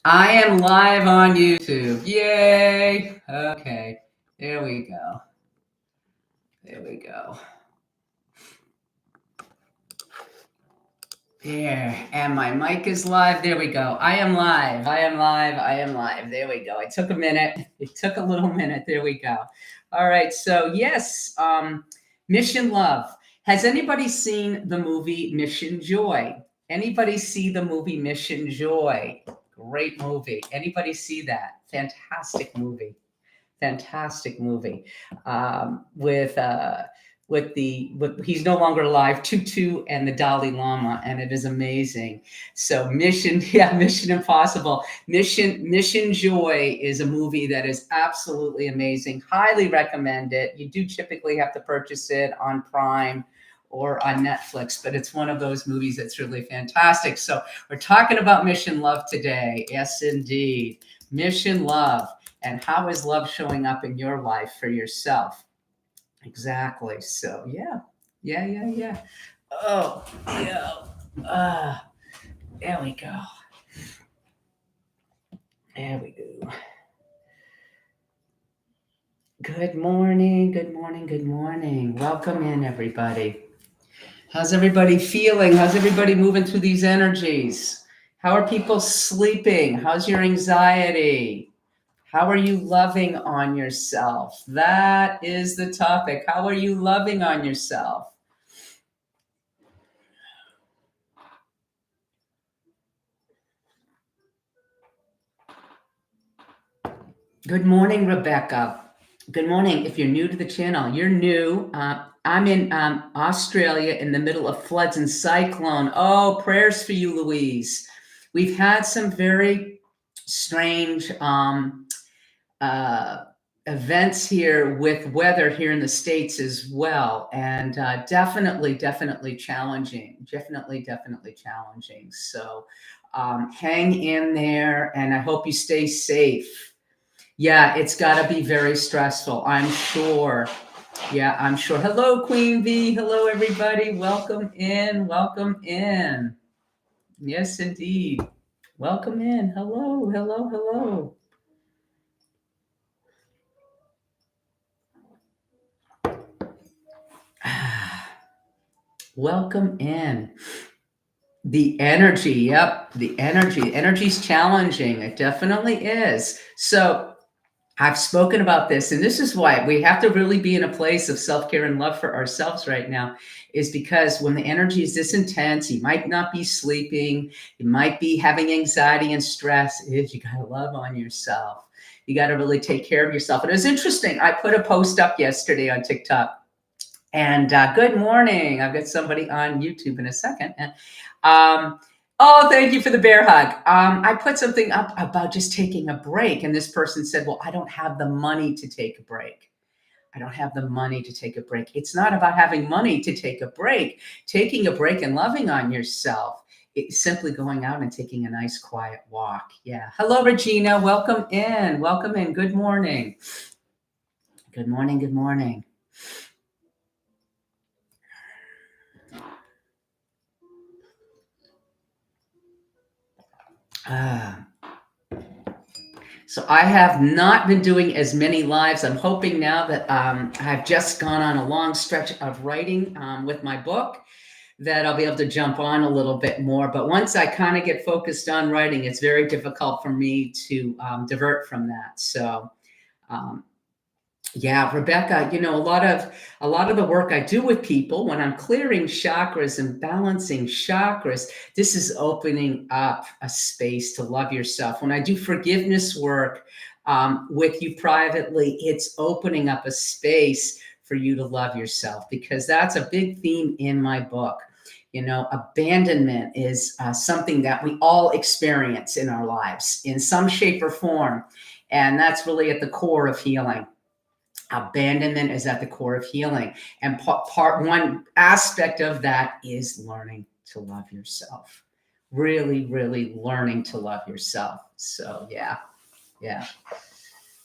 I am live on YouTube. Yay! Okay, there we go. There we go. There, and my mic is live. There we go. I am live. I am live. I am live. There we go. It took a minute. It took a little minute. There we go. All right. So yes, Mission Love. Has anybody seen the movie Mission Joy? Anybody see the movie Mission Joy? Great movie. Anybody see that? Fantastic movie. Fantastic movie. With he's no longer alive, Tutu and the Dalai Lama, and it is amazing. So Mission Impossible. Mission Joy is a movie that is absolutely amazing. Highly recommend it. You do typically have to purchase it on Prime or on Netflix, but it's one of those movies that's really fantastic. So we're talking about Mission Love today. Yes, indeed. Mission Love. And how is love showing up in your life for yourself? Exactly. So yeah. Oh, yeah. There we go. There we go. Good morning. Good morning. Good morning. Welcome in, everybody. How's everybody feeling? How's everybody moving through these energies? How are people sleeping? How's your anxiety? How are you loving on yourself? That is the topic. How are you loving on yourself? Good morning, Rebecca. Good morning. If you're new to the channel, you're new. I'm in Australia in the middle of floods and cyclone. Oh, prayers for you, Louise. We've had some very strange events here with weather here in the States as well. And definitely challenging. Definitely challenging. So hang in there, and I hope you stay safe. Yeah, it's got to be very stressful, I'm sure. Yeah, I'm sure. Hello, Queen V. Hello, everybody. Welcome in. Welcome in. Yes, indeed. Welcome in. Hello, hello, hello. Welcome in. The energy. Yep, the energy. Energy's challenging. It definitely is. So I've spoken about this, and this is why we have to really be in a place of self-care and love for ourselves right now, is because when the energy is this intense, you might not be sleeping, you might be having anxiety and stress. You got to love on yourself. You got to really take care of yourself. And it was interesting. I put a post up yesterday on TikTok, and good morning. I've got somebody on YouTube in a second. And oh, thank you for the bear hug. I put something up about just taking a break, and this person said, well, I don't have the money to take a break. I don't have the money to take a break. It's not about having money to take a break. Taking a break and loving on yourself. It's simply going out and taking a nice quiet walk. Yeah. Hello, Regina. Welcome in. Welcome in. Good morning. Good morning. Good morning. So I have not been doing as many lives. I'm hoping now that I've just gone on a long stretch of writing with my book that I'll be able to jump on a little bit more. But once I kind of get focused on writing, it's very difficult for me to divert from that. So yeah, Rebecca, a lot of the work I do with people when I'm clearing chakras and balancing chakras, this is opening up a space to love yourself. When I do forgiveness work with you privately, it's opening up a space for you to love yourself, because that's a big theme in my book. Abandonment is something that we all experience in our lives in some shape or form. And that's really at the core of healing. Abandonment is at the core of healing. And part one aspect of that is learning to love yourself. Really, really learning to love yourself. So yeah.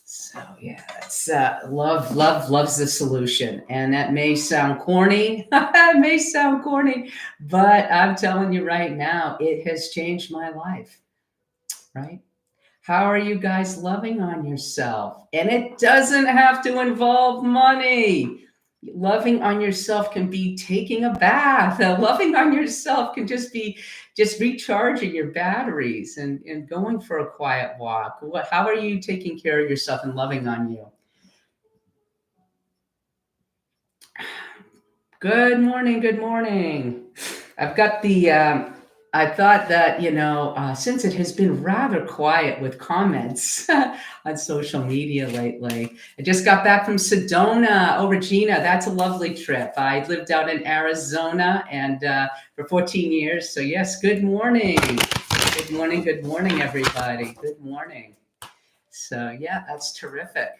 So yeah, that's love's the solution. And that may sound corny. It may sound corny, but I'm telling you right now, it has changed my life. Right? How are you guys loving on yourself? And it doesn't have to involve money. Loving on yourself can be taking a bath. Loving on yourself can just be just recharging your batteries and going for a quiet walk. How are you taking care of yourself and loving on you? Good morning. Good morning. I've got I thought that, since it has been rather quiet with comments on social media lately, I just got back from Sedona. Oh, Regina, that's a lovely trip. I lived out in Arizona and for 14 years. So, yes, good morning. Good morning. Good morning, everybody. Good morning. So, yeah, that's terrific.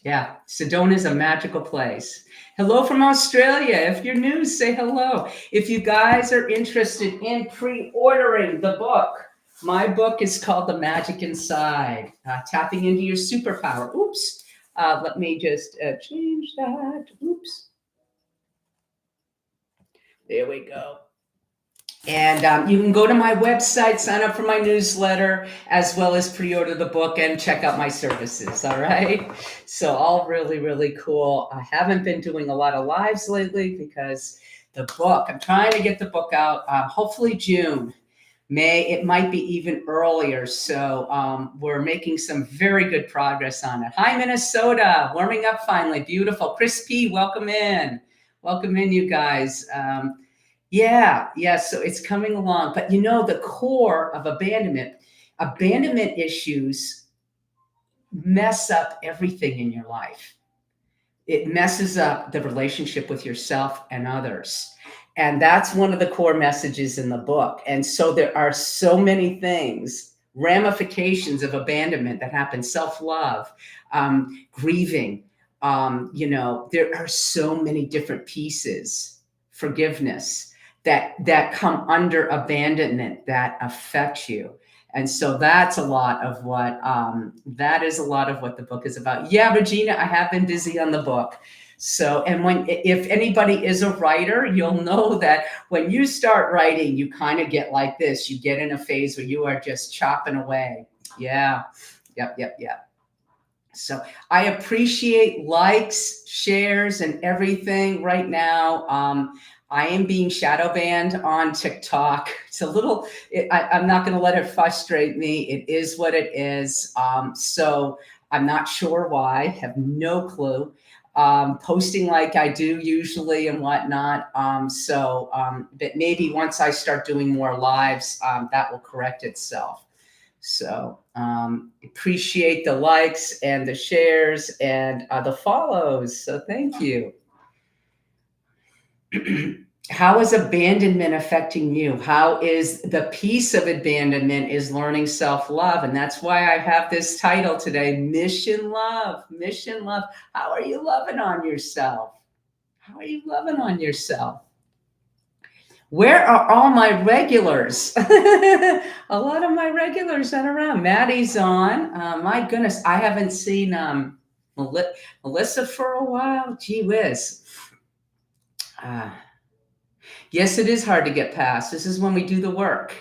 Yeah, Sedona is a magical place. Hello from Australia. If you're new, say hello. If you guys are interested in pre-ordering the book, my book is called The Magic Inside, Tapping into Your Superpower. Oops. Let me just change that. Oops. There we go. And you can go to my website, sign up for my newsletter, as well as pre-order the book and check out my services. All right. So all really, really cool. I haven't been doing a lot of lives lately because the book, I'm trying to get the book out, hopefully June. May, it might be even earlier. So we're making some very good progress on it. Hi, Minnesota, warming up finally. Beautiful. Chris P, welcome in. Welcome in, you guys. Yeah. So it's coming along. But the core of abandonment issues mess up everything in your life. It messes up the relationship with yourself and others. And that's one of the core messages in the book. And so there are so many things, ramifications of abandonment that happen, self-love, grieving. There are so many different pieces, forgiveness, that come under abandonment that affect you. And so that's a lot of what the book is about. Yeah, Regina, I have been busy on the book. So, and if anybody is a writer, you'll know that when you start writing, you kind of get like this. You get in a phase where you are just chopping away. Yeah. Yep. So I appreciate likes, shares, and everything right now. I am being shadow banned on TikTok. It's a little, I'm not going to let it frustrate me. It is what it is. So I'm not sure why, have no clue. Posting like I do usually and whatnot. But maybe once I start doing more lives, that will correct itself. So appreciate the likes and the shares and the follows. So thank you. How is abandonment affecting you? How is the piece of abandonment is learning self-love? And that's why I have this title today, Mission Love. Mission Love. How are you loving on yourself? How are you loving on yourself? Where are all my regulars? A lot of my regulars aren't around. Maddie's on. My goodness, I haven't seen Melissa for a while. Gee whiz. Yes, it is hard to get past. This is when we do the work.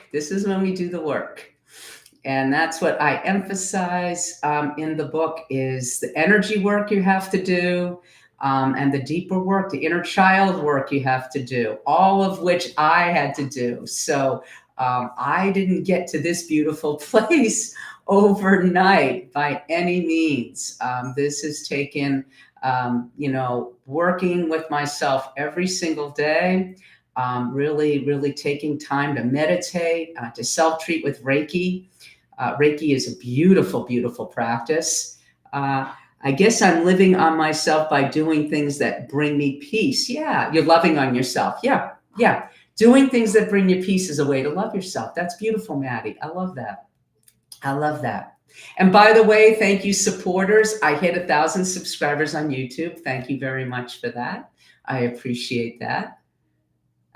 And that's what I emphasize in the book is the energy work you have to do. And the deeper work, the inner child work you have to do, all of which I had to do. So I didn't get to this beautiful place overnight by any means. This has taken, working with myself every single day, really taking time to meditate, to self-treat with Reiki. Reiki is a beautiful, beautiful practice. I guess I'm living on myself by doing things that bring me peace. Yeah, you're loving on yourself. Yeah. Doing things that bring you peace is a way to love yourself. That's beautiful, Maddie. I love that. And by the way, thank you, supporters. I hit 1,000 subscribers on YouTube. Thank you very much for that. I appreciate that.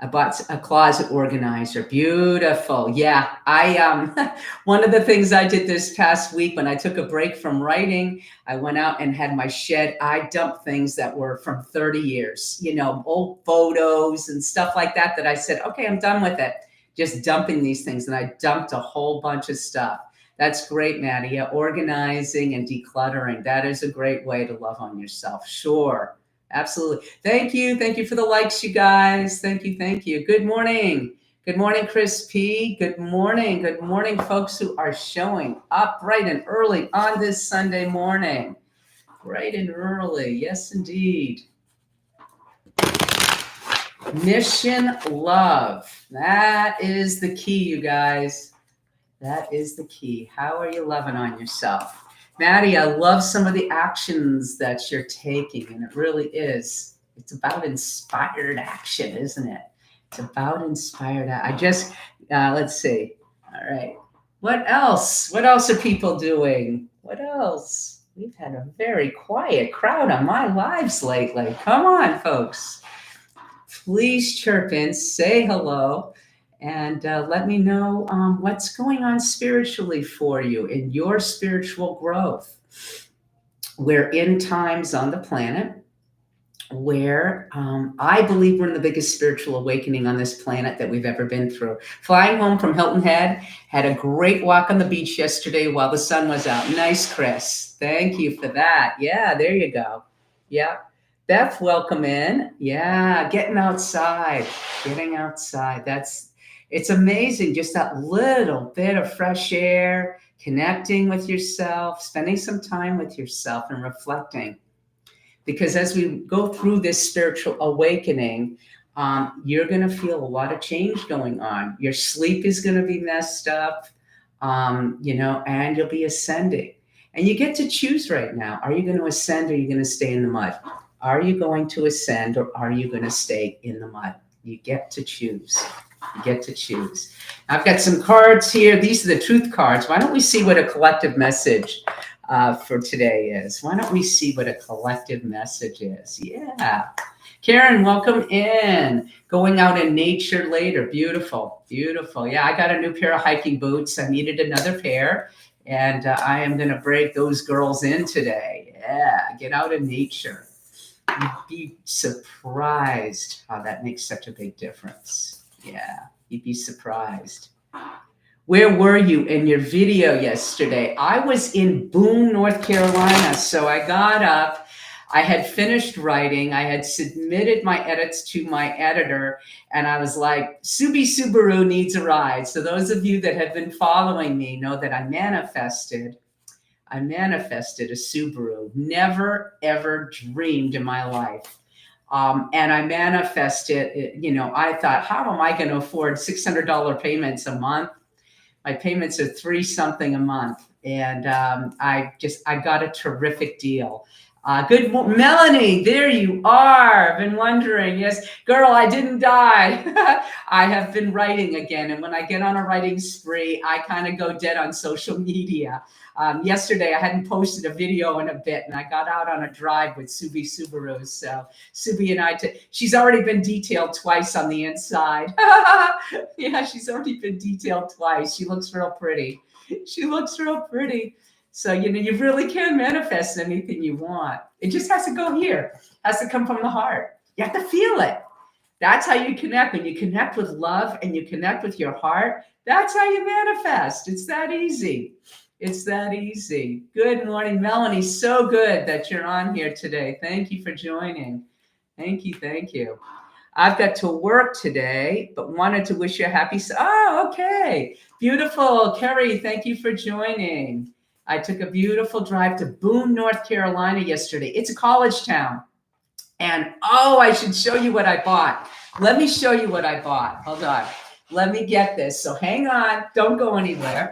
I bought a closet organizer. Beautiful. Yeah, one of the things I did this past week when I took a break from writing, I went out and had my shed. I dumped things that were from 30 years, old photos and stuff like that, that I said, okay, I'm done with it. Just dumping these things. And I dumped a whole bunch of stuff That's great, Maddie. Yeah, organizing and decluttering. That is a great way to love on yourself. Sure. Absolutely. Thank you. Thank you for the likes, you guys. Thank you. Thank you. Good morning. Good morning, Chris P. Good morning. Good morning, folks who are showing up bright and early on this Sunday morning. Bright and early. Yes, indeed. Mission love. That is the key, you guys. That is the key. How are you loving on yourself? Maddie, I love some of the actions that you're taking, and it really is. It's about inspired action, isn't it? It's about inspired. I just, let's see. All right. What else? What else are people doing? What else? We've had a very quiet crowd on my lives lately. Come on, folks. Please chirp in, say hello, and let me know what's going on spiritually for you in your spiritual growth. We're in times on the planet where I believe we're in the biggest spiritual awakening on this planet that we've ever been through. Flying home from Hilton Head, had a great walk on the beach yesterday while the sun was out. Nice, Chris. Thank you for that. Yeah, there you go. Yeah. Beth, welcome in. Yeah, getting outside. It's amazing. Just that little bit of fresh air, connecting with yourself, spending some time with yourself and reflecting. Because as we go through this spiritual awakening, you're going to feel a lot of change going on. Your sleep is going to be messed up, and you'll be ascending. And you get to choose right now. Are you going to ascend or are you going to stay in the mud? Are you going to ascend or are you going to stay in the mud? You get to choose. You get to choose. I've got some cards here. These are the truth cards. Why don't we see what a collective message for today is? Why don't we see what a collective message is? Yeah. Karen, welcome in. Going out in nature later. Beautiful, beautiful. Yeah, I got a new pair of hiking boots. I needed another pair. And I am going to break those girls in today. Yeah, get out in nature. You'd be surprised how that makes such a big difference. Yeah, you'd be surprised. Where were you in your video yesterday? I was in Boone, North Carolina. So I got up. I had finished writing. I had submitted my edits to my editor. And I was like, Subaru needs a ride. So those of you that have been following me know that I manifested a Subaru. Never, ever dreamed in my life. And I manifested, I thought, how am I going to afford $600 payments a month? My payments are $3 something a month. And I got a terrific deal. Good, Melanie, there you are. I've been wondering. Yes, girl, I didn't die. I have been writing again. And when I get on a writing spree, I kind of go dead on social media. Yesterday, I hadn't posted a video in a bit, and I got out on a drive with Subaru. So Subi and I, she's already been detailed twice on the inside. Yeah, she's already been detailed twice. She looks real pretty. So, you really can manifest anything you want. It just has to go here. It has to come from the heart. You have to feel it. That's how you connect. When you connect with love and you connect with your heart, that's how you manifest. It's that easy. Good morning, Melanie. So good that you're on here today. Thank you for joining. Thank you. I've got to work today, but wanted to wish you a happy... Oh, okay. Beautiful. Kerry, thank you for joining. I took a beautiful drive to Boone, North Carolina yesterday. It's a college town. And, I should show you what I bought. Let me show you what I bought. Hold on. Let me get this. So hang on. Don't go anywhere.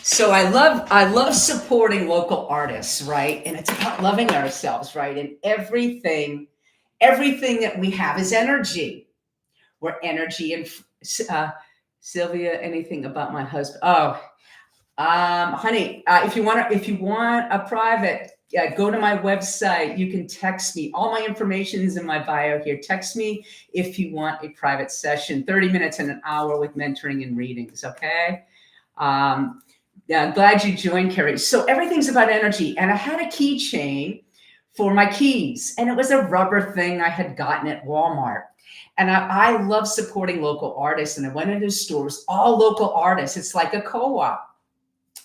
So I love supporting local artists, right? And it's about loving ourselves, right? And everything that we have is energy. We're energy. And Sylvia, anything about my husband? Honey, if you want a private, go to my website. You can text me. All my information is in my bio here. Text me if you want a private session, 30 minutes and an hour with mentoring and readings. Okay. Yeah, glad you joined, Carrie. So everything's about energy. And I had a keychain for my keys, and it was a rubber thing I had gotten at Walmart. And I love supporting local artists. And I went into stores, all local artists. It's like a co-op.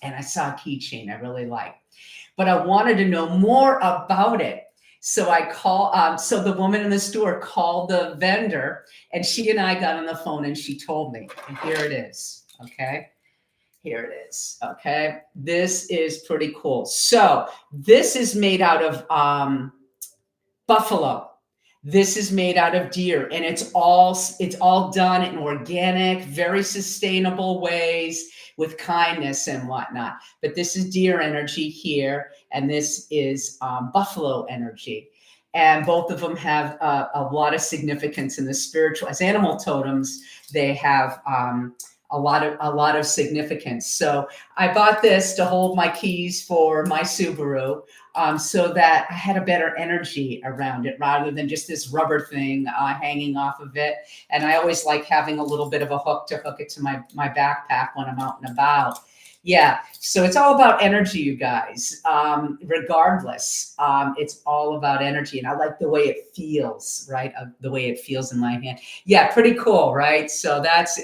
And I saw a keychain I really liked, but I wanted to know more about it. So so the woman in the store called the vendor, and she and I got on the phone, and she told me, and here it is. Okay. Here it is. Okay. This is pretty cool. So this is made out of buffalo. This is made out of deer, and it's all done in organic, very sustainable ways with kindness and whatnot. But this is deer energy here, and this is buffalo energy. And both of them have a lot of significance in the spiritual. As animal totems, they have a lot of significance. So I bought this to hold my keys for my Subaru, so that I had a better energy around it rather than just this rubber thing hanging off of it. And I always like having a little bit of a hook to hook it to my backpack when I'm out and about. Yeah, so it's all about energy, you guys. Regardless, it's all about energy, and I like the way it feels, right? The way it feels in my hand. Yeah, pretty cool, right? So that's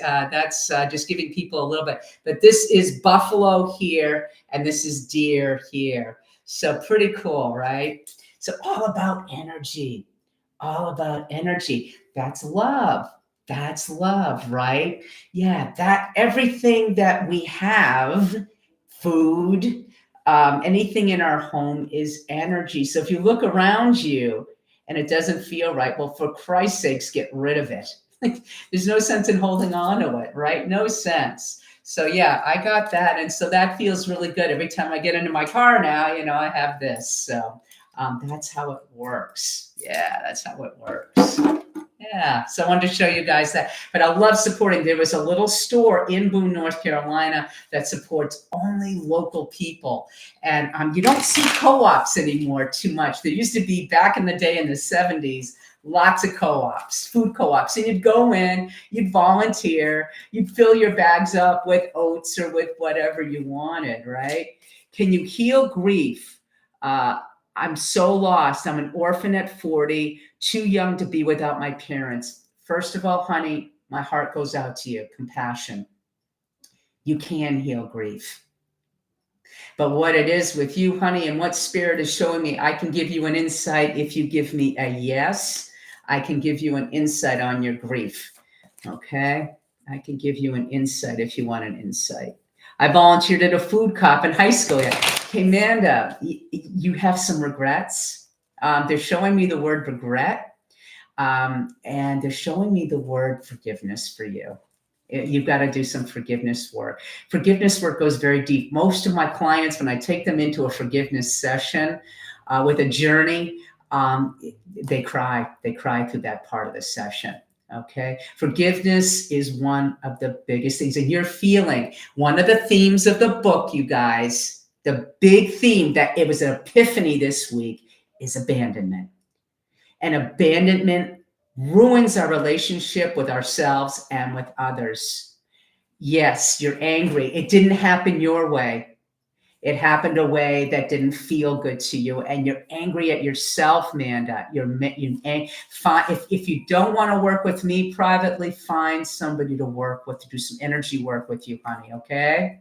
just giving people a little bit. But this is buffalo here, and this is deer here. So pretty cool, right? So all about energy, all about energy. That's love. That's love, right? Yeah, that everything that we have, food, anything in our home is energy. So if you look around you and it doesn't feel right, well, for Christ's sakes, get rid of it. There's no sense in holding on to it, right? No sense. So yeah, I got that. And so that feels really good. Every time I get into my car now, I have this. So that's how it works. Yeah, that's how it works. Yeah, so I wanted to show you guys that. But I love supporting. There was a little store in Boone, North Carolina that supports only local people. And you don't see co-ops anymore too much. There used to be, back in the day in the 70s, lots of co-ops, food co-ops. And you'd go in, you'd volunteer, you'd fill your bags up with oats or with whatever you wanted, right? Can you heal grief? I'm so lost. I'm an orphan at 40, too young to be without my parents. First of all, honey, my heart goes out to you. Compassion. You can heal grief. But what it is with you, honey, and what spirit is showing me, I can give you an insight if you give me a yes. I can give you an insight on your grief. Okay? I can give you an insight if you want an insight. I volunteered at a food co-op in high school. Hey, Amanda, you have some regrets. They're showing me the word regret, and they're showing me the word forgiveness for you. You've got to do some forgiveness work. Forgiveness work goes very deep. Most of my clients, when I take them into a forgiveness session with a journey, they cry. They cry through that part of the session. Okay. Forgiveness is one of the biggest things. And you're feeling one of the themes of the book, you guys, the big theme that it was an epiphany this week is abandonment. And abandonment ruins our relationship with ourselves and with others. Yes, you're angry. It didn't happen your way. It happened a way that didn't feel good to you, and you're angry at yourself, Manda. If you don't want to work with me privately, find somebody to work with, to do some energy work with you, honey. Okay.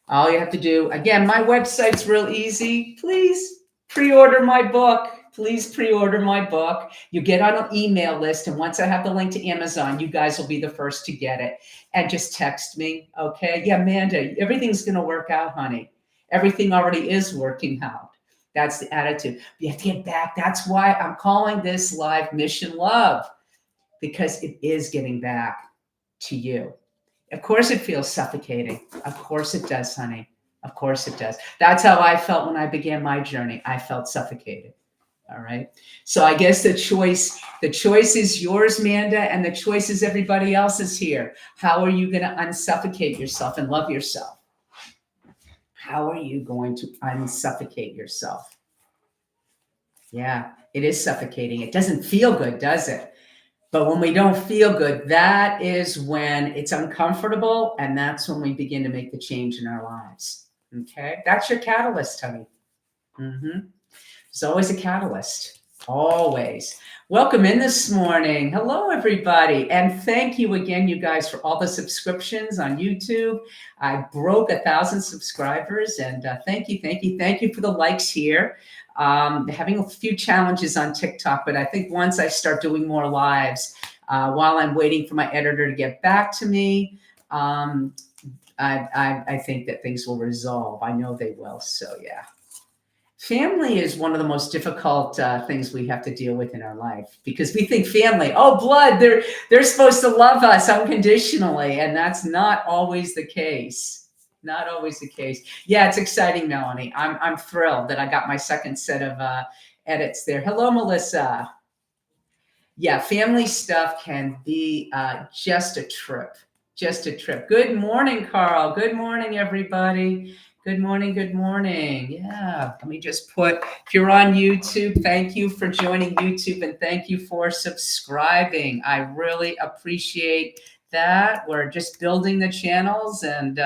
All you have to do, again, my website's real easy. Please pre-order my book. Please pre-order my book. You get on an email list, and once I have the link to Amazon, you guys will be the first to get it. And just text me, okay? Yeah, Amanda, everything's going to work out, honey. Everything already is working out. That's the attitude. You have to get back. That's why I'm calling this live Mission Love, because it is getting back to you. Of course it feels suffocating. Of course it does, honey. Of course it does. That's how I felt when I began my journey. I felt suffocated. All right. So I guess the choice is yours, Manda, and the choice is everybody else's here. How are you going to unsuffocate yourself and love yourself? How are you going to unsuffocate yourself? Yeah, it is suffocating. It doesn't feel good, does it? But when we don't feel good, that is when it's uncomfortable, and that's when we begin to make the change in our lives. Okay, that's your catalyst, honey. There's always a catalyst, always. Welcome in this morning. Hello, everybody. And thank you again, you guys, for all the subscriptions on YouTube. I broke 1,000 subscribers, and thank you for the likes here. Having a few challenges on TikTok, but I think once I start doing more lives, while I'm waiting for my editor to get back to me, I think that things will resolve. I know they will. So yeah. Family is one of the most difficult things we have to deal with in our life, because we think family, oh, blood, they're supposed to love us unconditionally, and that's not always the case. Not always the case. Yeah, it's exciting, Melanie. I'm thrilled that I got my second set of edits there. Hello, Melissa. Yeah, family stuff can be just a trip. Just a trip. Good morning, Carl. Good morning, everybody. Good morning. Good morning. Yeah, let me just put, if you're on YouTube, thank you for joining YouTube, and thank you for subscribing. I really appreciate that. We're just building the channels and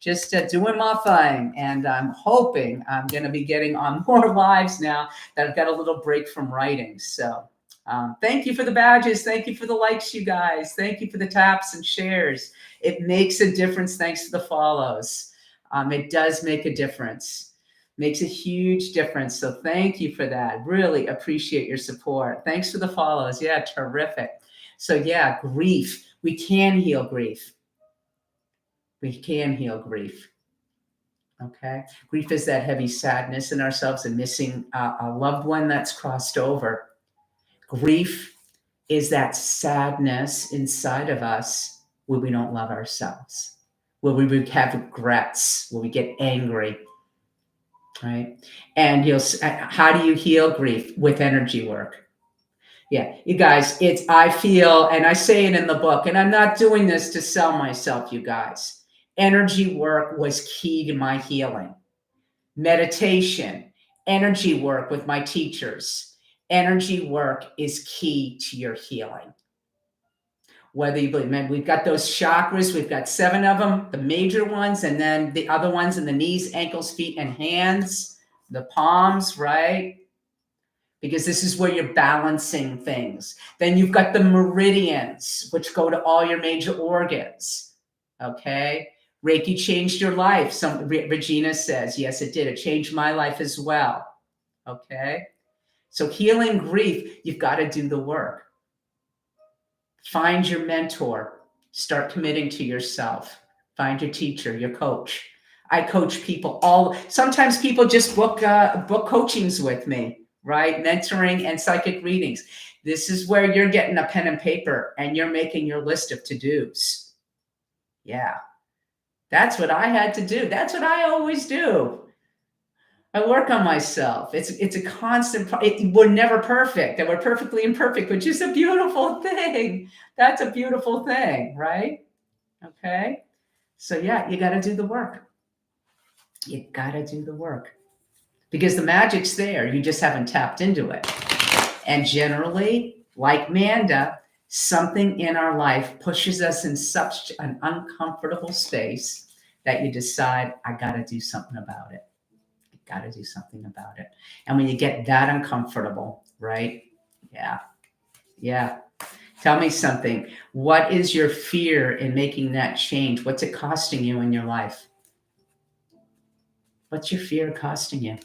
just doing my thing. And I'm hoping I'm going to be getting on more lives now that I've got a little break from writing. So thank you for the badges. Thank you for the likes, you guys. Thank you for the taps and shares. It makes a difference. Thanks to the follows. It does make a difference. Makes a huge difference. So thank you for that. Really appreciate your support. Thanks for the follows. Yeah, terrific. So yeah, grief. We can heal grief. We can heal grief. Okay. Grief is that heavy sadness in ourselves and missing a loved one that's crossed over. Grief is that sadness inside of us where we don't love ourselves, where we have regrets, where we get angry, right? And how do you heal grief? With energy work. Yeah, you guys, I feel, and I say it in the book, and I'm not doing this to sell myself, you guys. Energy work was key to my healing. Meditation, energy work with my teachers. Energy work is key to your healing. Whether you believe, man, we've got those chakras, we've got 7 of them, the major ones, and then the other ones in the knees, ankles, feet, and hands, the palms, right? Because this is where you're balancing things. Then you've got the meridians, which go to all your major organs, okay? Reiki changed your life. Regina says, yes, it did. It changed my life as well, okay? So healing grief, you've got to do the work. Find your mentor. Start committing to yourself. Find your teacher, your coach. I coach people sometimes people just book coachings with me, right? Mentoring and psychic readings. This is where you're getting a pen and paper and you're making your list of to-dos. Yeah. That's what I had to do. That's what I always do. I work on myself. It's a constant. We're never perfect, and we're perfectly imperfect, which is a beautiful thing. That's a beautiful thing, right? Okay. So yeah, you got to do the work. You got to do the work because the magic's there. You just haven't tapped into it. And generally, like Manda, something in our life pushes us in such an uncomfortable space that you decide, I got to do something about it. Got to do something about it. And when you get that uncomfortable, right? Yeah. Tell me something. What is your fear in making that change? What's it costing you in your life? What's your fear costing you?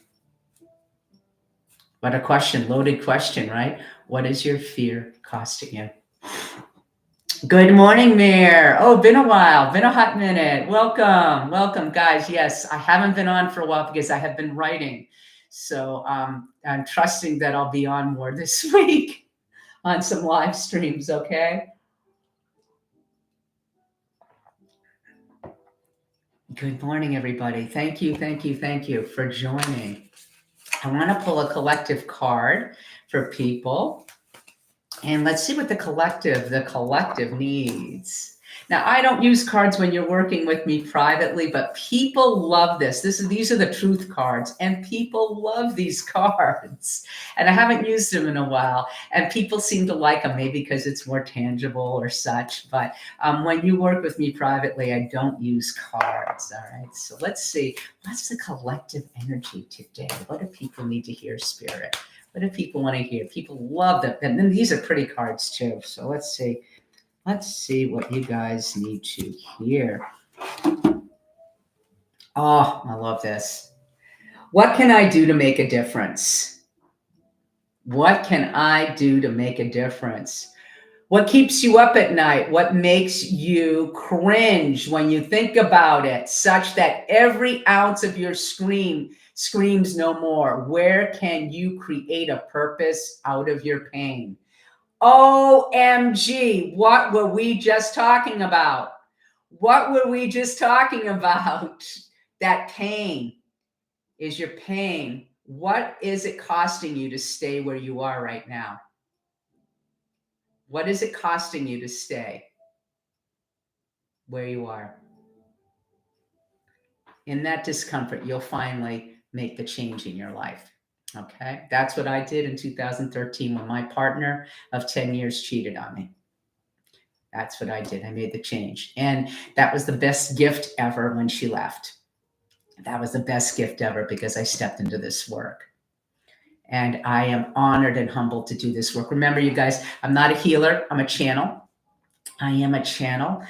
What a question, loaded question, right? What is your fear costing you? Good morning, Mayor. Oh, been a while, been a hot minute. Welcome, guys. Yes, I haven't been on for a while because I have been writing. So I'm trusting that I'll be on more this week on some live streams, okay? Good morning, everybody. Thank you for joining. I want to pull a collective card for people. And let's see what the collective needs. Now, I don't use cards when you're working with me privately, but people love this. These are the truth cards, and people love these cards. And I haven't used them in a while, and people seem to like them, maybe because it's more tangible or such. But when you work with me privately, I don't use cards. All right. So let's see. What's the collective energy today? What do people need to hear, Spirit? What do people want to hear? People love them. And then these are pretty cards too. So let's see. Let's see what you guys need to hear. Oh, I love this. What can I do to make a difference? What can I do to make a difference? What keeps you up at night? What makes you cringe when you think about it, such that every ounce of your screams no more? Where can you create a purpose out of your pain? OMG, what were we just talking about? What were we just talking about? That pain is your pain. What is it costing you to stay where you are right now? What is it costing you to stay where you are? In that discomfort, you'll finally make the change in your life. Okay. That's what I did in 2013 when my partner of 10 years cheated on me. That's what I did. I made the change. And that was the best gift ever when she left. That was the best gift ever because I stepped into this work. And I am honored and humbled to do this work. Remember, you guys, I'm not a healer. I'm a channel. I am a channel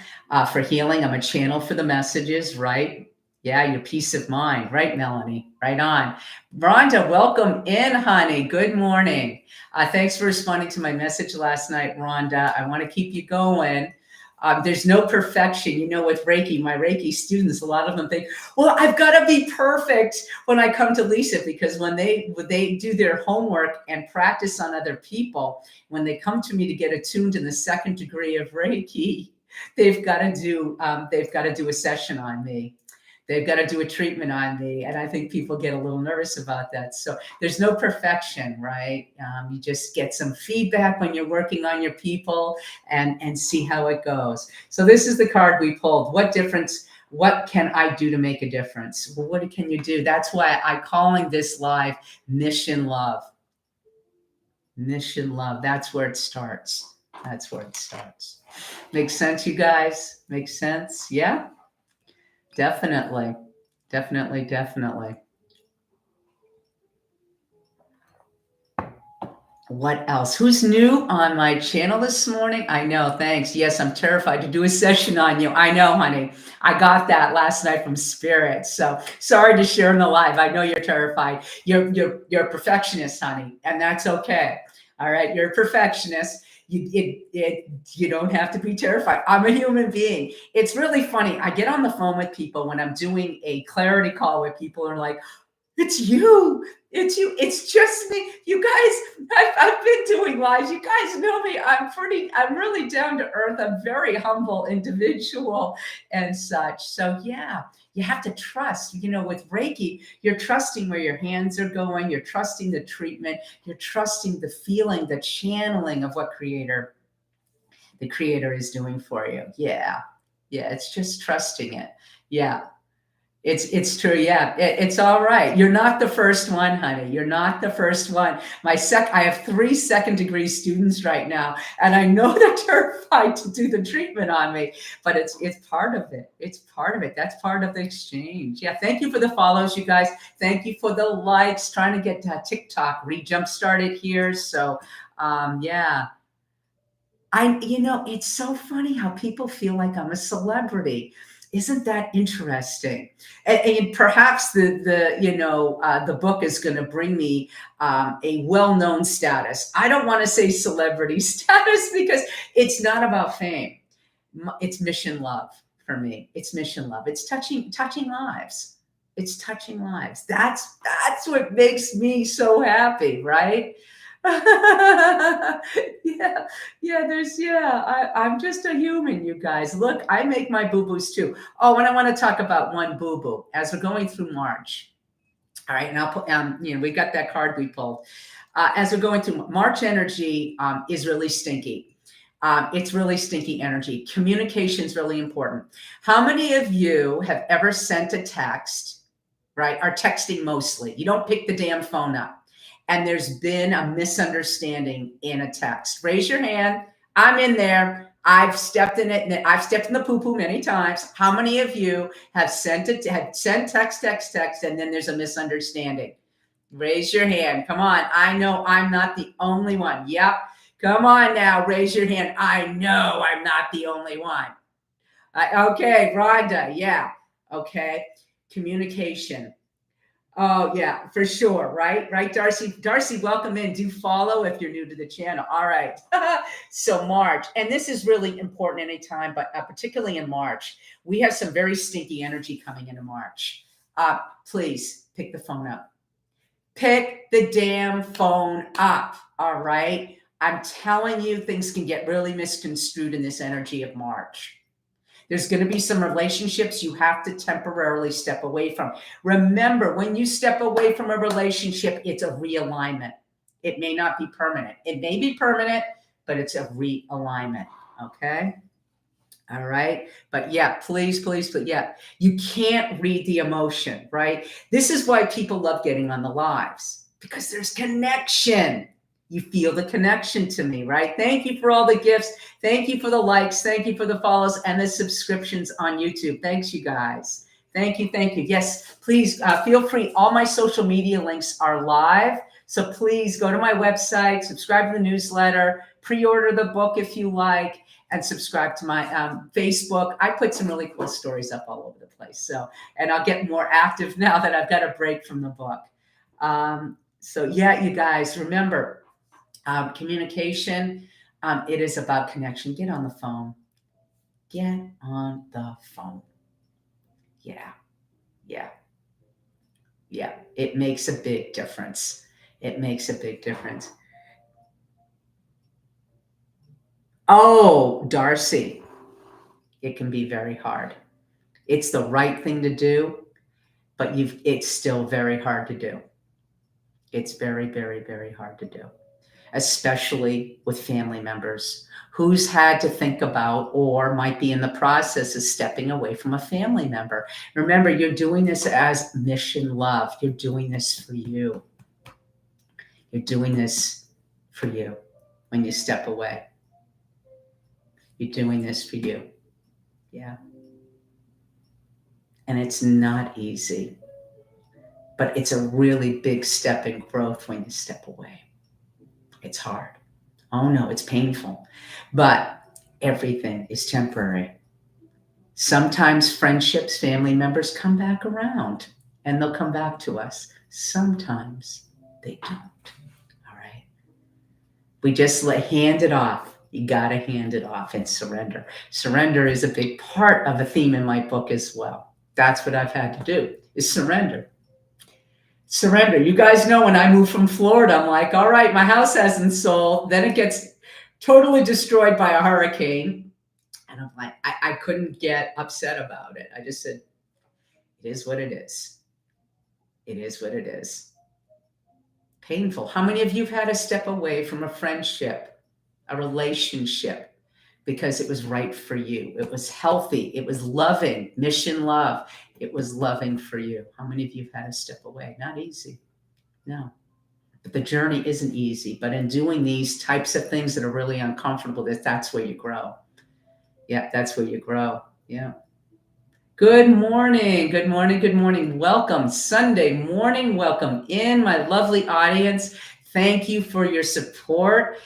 for healing. I'm a channel for the messages, right? Yeah, your peace of mind. Right, Melanie? Right on. Rhonda, welcome in, honey. Good morning. Thanks for responding to my message last night, Rhonda. I want to keep you going. There's no perfection. You know, with Reiki, my Reiki students, a lot of them think, well, I've got to be perfect when I come to Lisa, because when they do their homework and practice on other people, when they come to me to get attuned in the second degree of Reiki, they've got to do a session on me. They've got to do a treatment on me. And I think people get a little nervous about that. So there's no perfection, right? You just get some feedback when you're working on your people and see how it goes. So this is the card we pulled. What can I do to make a difference? Well, what can you do? That's why I'm calling this live Mission Love. Mission Love. That's where it starts. That's where it starts. Makes sense, you guys? Makes sense? Yeah? Definitely. What else? Who's new on my channel this morning? I know, thanks. Yes, I'm terrified to do a session on you. I know, honey. I got that last night from Spirit. So sorry to share in the live. I know you're terrified. You're a perfectionist, honey, and that's okay. All right, you're a perfectionist. You don't have to be terrified. I'm a human being. It's really funny. I get on the phone with people when I'm doing a clarity call with people and are like, it's you. It's you. It's just me. You guys, I've been doing lives. You guys know me. I'm really down to earth. I'm very humble individual and such. So yeah, you have to trust, with Reiki, you're trusting where your hands are going. You're trusting the treatment. You're trusting the feeling, the channeling of what the creator is doing for you. Yeah. Yeah. It's just trusting it. Yeah. It's true. Yeah, it's all right. You're not the first one, honey. You're not the first one. I have 3 second-degree students right now, and I know they're terrified to do the treatment on me, but it's part of it. It's part of it. That's part of the exchange. Yeah. Thank you for the follows, you guys. Thank you for the likes. Trying to get TikTok jump started here. So, yeah. It's so funny how people feel like I'm a celebrity. Isn't that interesting? And perhaps the book is going to bring me a well-known status. I don't want to say celebrity status because it's not about fame. It's mission love for me. It's mission love. It's touching lives. It's touching lives. That's what makes me so happy, right? I'm just a human, you guys. Look, I make my boo-boos too. Oh, and I want to talk about one boo-boo as we're going through March. All right, and I'll put we got that card we pulled. As we're going through March, energy is really stinky. It's really stinky energy. Communication is really important. How many of you have ever sent a text, right? Are texting mostly. You don't pick the damn phone up. And there's been a misunderstanding in a text. Raise your hand. I'm in there. I've stepped in it. And I've stepped in the poo-poo many times. How many of you have sent text, and then there's a misunderstanding? Raise your hand. Come on. I know I'm not the only one. Yep. Come on now. Raise your hand. I know I'm not the only one. Okay, Rhonda. Yeah. Okay. Communication. Oh, yeah, for sure. Right, Darcy. Darcy, welcome in. Do follow if you're new to the channel. All right. So March, and this is really important anytime, but particularly in March, we have some very stinky energy coming into March. Please pick the phone up. Pick the damn phone up. All right. I'm telling you, things can get really misconstrued in this energy of March. There's going to be some relationships you have to temporarily step away from. Remember, when you step away from a relationship, it's a realignment. It may not be permanent. It may be permanent, but it's a realignment. Okay. All right. But yeah, please, yeah, you can't read the emotion, right? This is why people love getting on the lives, because there's connection. You feel the connection to me, right? Thank you for all the gifts. Thank you for the likes. Thank you for the follows and the subscriptions on YouTube. Thanks, you guys. Thank you. Thank you. Yes, please feel free. All my social media links are live. So please go to my website, subscribe to the newsletter, pre-order the book if you like, and subscribe to my Facebook. I put some really cool stories up all over the place. So, and I'll get more active now that I've got a break from the book. So yeah, you guys, remember, communication, it is about connection. Get on the phone. Get on the phone. Yeah. It makes a big difference. It makes a big difference. Oh, Darcy, it can be very hard. It's the right thing to do, but it's still very hard to do. It's very, very, very hard to do, especially with family members who's had to think about or might be in the process of stepping away from a family member. Remember, you're doing this as mission love. You're doing this for you. You're doing this for you when you step away. You're doing this for you. Yeah. And it's not easy, but it's a really big step in growth when you step away. It's hard. Oh no, it's painful, but everything is temporary. Sometimes friendships, family members come back around and they'll come back to us. Sometimes they don't. All right. We just hand it off. You got to hand it off and surrender. Surrender is a big part of a theme in my book as well. That's what I've had to do, is surrender. Surrender. You guys know when I moved from Florida, I'm like, all right, my house hasn't sold. Then it gets totally destroyed by a hurricane. And I'm like, I couldn't get upset about it. I just said, it is what it is. It is what it is. Painful. How many of you have had to step away from a friendship, a relationship, because it was right for you? It was healthy. It was loving, mission love. It was loving for you. How many of you have had to step away? Not easy. No. But the journey isn't easy. But in doing these types of things that are really uncomfortable, that's where you grow. Yeah, that's where you grow. Yeah. Good morning. Good morning. Good morning. Welcome. Sunday morning. Welcome in, my lovely audience. Thank you for your support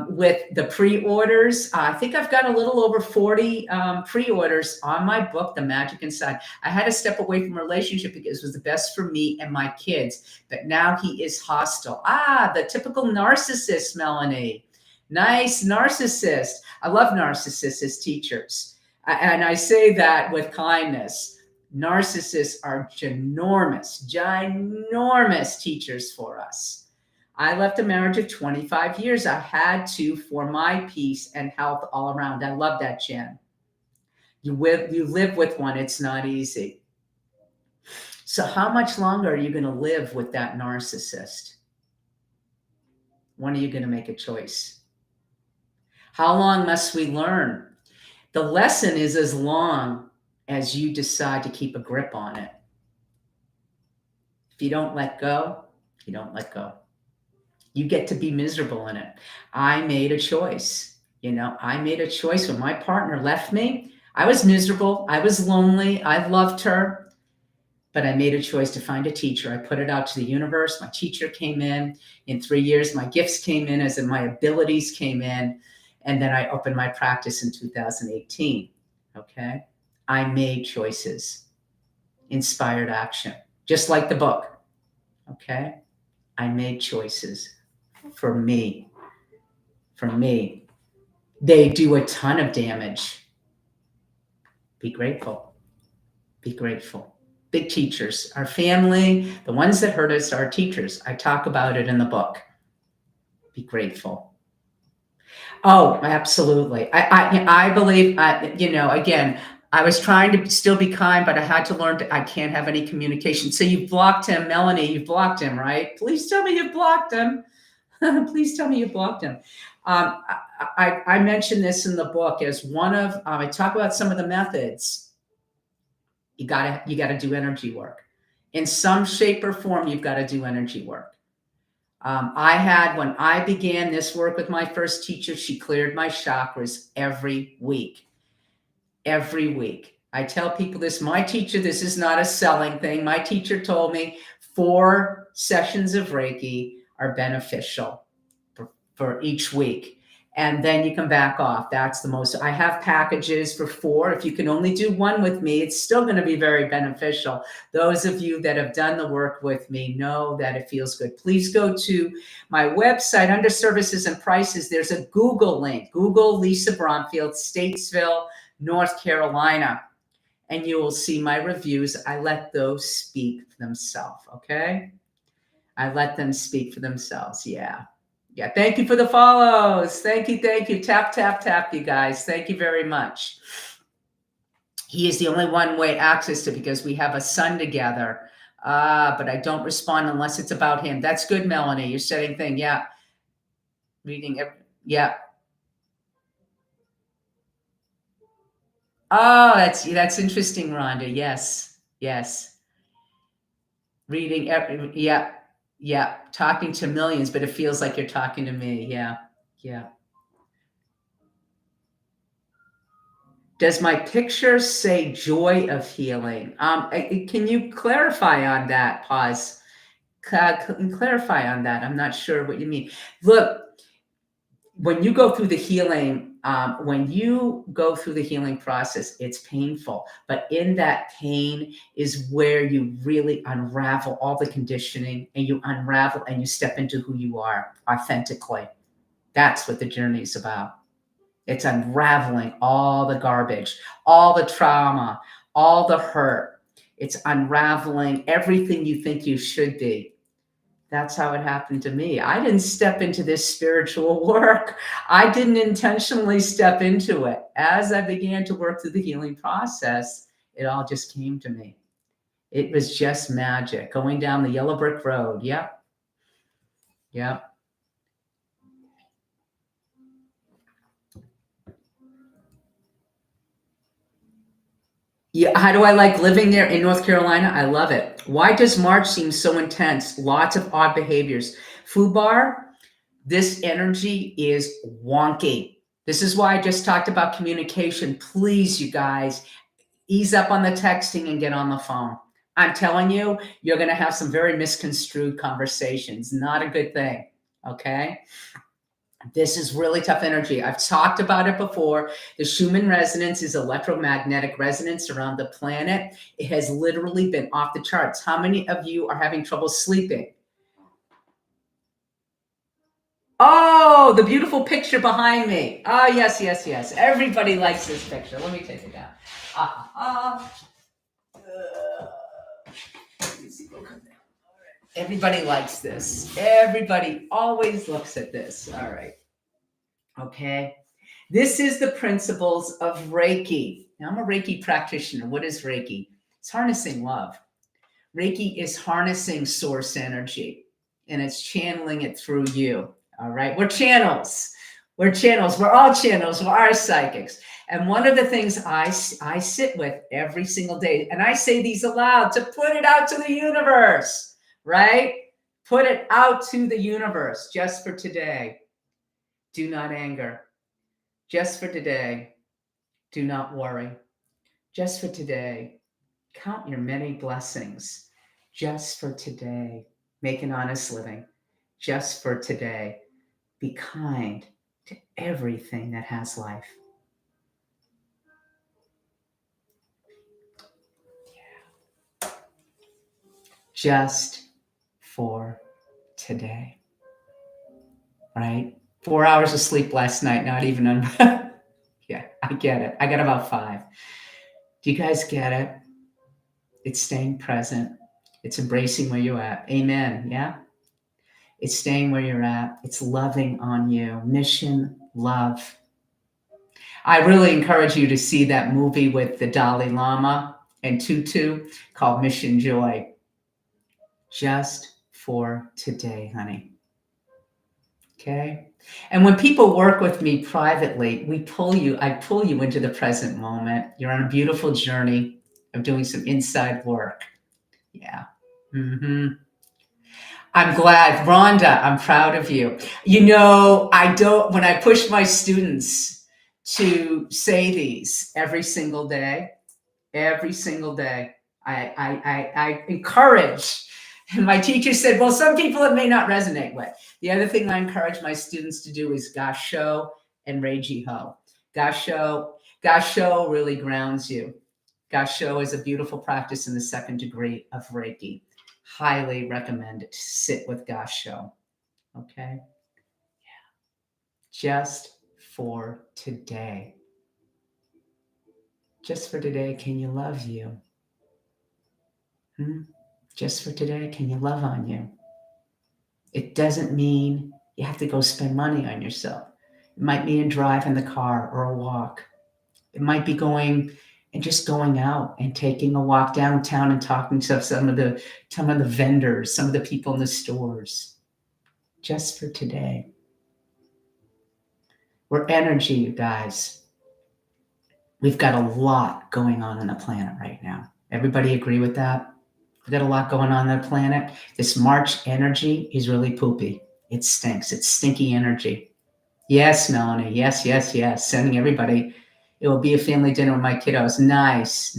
with the pre-orders. I think I've got a little over 40 pre-orders on my book, The Magic Inside. I had to step away from a relationship because it was the best for me and my kids, but now he is hostile. The typical narcissist, Melanie. Nice narcissist. I love narcissists as teachers. And I say that with kindness. Narcissists are ginormous teachers for us. I left a marriage of 25 years. I had to for my peace and health all around. I love that, Jen. You live with one. It's not easy. So how much longer are you going to live with that narcissist? When are you going to make a choice? How long must we learn? The lesson is as long as you decide to keep a grip on it. If you don't let go, you don't let go. You get to be miserable in it. I made a choice. I made a choice when my partner left me. I was miserable. I was lonely. I loved her, but I made a choice to find a teacher. I put it out to the universe. My teacher came in. In 3 years, my gifts came in, as in my abilities came in. And then I opened my practice in 2018. Okay. I made choices, inspired action, just like the book. Okay. I made choices for me. For me. They do a ton of damage. Be grateful. Be grateful. Big teachers, our family, the ones that hurt us are teachers. I talk about it in the book. Be grateful. Oh, absolutely. I believe, again, I was trying to still be kind, but I had to learn I can't have any communication. So you've blocked him, Melanie, you've blocked him, right? Please tell me you've blocked him. Please tell me you blocked him. I mentioned this in the book as one of, I talk about some of the methods. You gotta do energy work. In some shape or form, you've got to do energy work. When I began this work with my first teacher, she cleared my chakras every week. Every week. I tell people this, my teacher, this is not a selling thing. My teacher told me 4 sessions of Reiki are beneficial for each week. And then you can back off. That's the most. I have packages for 4. If you can only do 1 with me, it's still going to be very beneficial. Those of you that have done the work with me know that it feels good. Please go to my website under services and prices. There's a Google link. Google Lisa Bromfield, Statesville, North Carolina. And you will see my reviews. I let those speak for themselves. Okay. I let them speak for themselves. Yeah. Yeah, thank you for the follows. Thank you. Tap, tap, tap, you guys. Thank you very much. He is the only one-way access to, because we have a son together. But I don't respond unless it's about him. That's good, Melanie. You're setting thing. Yeah. Reading. Yeah. Oh, that's interesting, Rhonda. Yes. Reading. Yeah. Yeah. Talking to millions, but it feels like you're talking to me. Yeah. Does my picture say joy of healing? Can you clarify on that? Pause. Clarify on that. I'm not sure what you mean. Look, when you go through the healing, process, it's painful. But in that pain is where you really unravel all the conditioning, and you unravel and you step into who you are authentically. That's what the journey is about. It's unraveling all the garbage, all the trauma, all the hurt. It's unraveling everything you think you should be. That's how it happened to me. I didn't step into this spiritual work. I didn't intentionally step into it. As I began to work through the healing process, it all just came to me. It was just magic. Going down the yellow brick road. Yep. Yeah, how do I like living there in North Carolina? I love it. Why does March seem so intense? Lots of odd behaviors. Fubar, this energy is wonky. This is why I just talked about communication. Please, you guys, ease up on the texting and get on the phone. I'm telling you, you're going to have some very misconstrued conversations. Not a good thing. Okay. This is really tough energy. I've talked about it before. The Schumann resonance is electromagnetic resonance around the planet. It has literally been off the charts. How many of you are having trouble sleeping? Oh, the beautiful picture behind me. Oh, yes. Everybody likes this picture. Let me take it down. Everybody likes this. Everybody always looks at this. All right. Okay. This is the principles of Reiki. Now, I'm a Reiki practitioner. What is Reiki? It's harnessing love. Reiki is harnessing source energy, and it's channeling it through you. All right. We're channels. We're channels. We're all channels. We're all psychics. And one of the things I sit with every single day, and I say these aloud to put it out to the universe, right? Put it out to the universe just for today. Do not anger. Just for today. Do not worry. Just for today. Count your many blessings. Just for today. Make an honest living. Just for today. Be kind to everything that has life. Just for today. Right? 4 hours of sleep last night, not even on. Yeah, I get it. I got about 5. Do you guys get it? It's staying present. It's embracing where you're at. Amen. Yeah? It's staying where you're at. It's loving on you. Mission, love. I really encourage you to see that movie with the Dalai Lama and Tutu called Mission Joy. Just for today, honey. Okay? And when people work with me privately, I pull you into the present moment. You're on a beautiful journey of doing some inside work. Yeah. Mm-hmm. I'm glad. Rhonda, I'm proud of you. When I push my students to say these every single day, I encourage. And my teacher said, well, some people it may not resonate with. The other thing I encourage my students to do is Gasho and Reiji Ho. Gasho really grounds you. Gasho is a beautiful practice in the 2nd degree of Reiki. Highly recommend it. Sit with Gasho. Okay? Yeah. Just for today. Just for today, can you love you? Just for today, can you love on you? It doesn't mean you have to go spend money on yourself. It might mean driving the car or a walk. It might be going out and taking a walk downtown and talking to some of the vendors, some of the people in the stores. Just for today. We're energy, you guys. We've got a lot going on the planet right now. Everybody agree with that? We've got a lot going on the planet. This March energy is really poopy. It stinks. It's stinky energy. Yes, Melanie. Yes. Sending everybody. It will be a family dinner with my kiddos. Nice.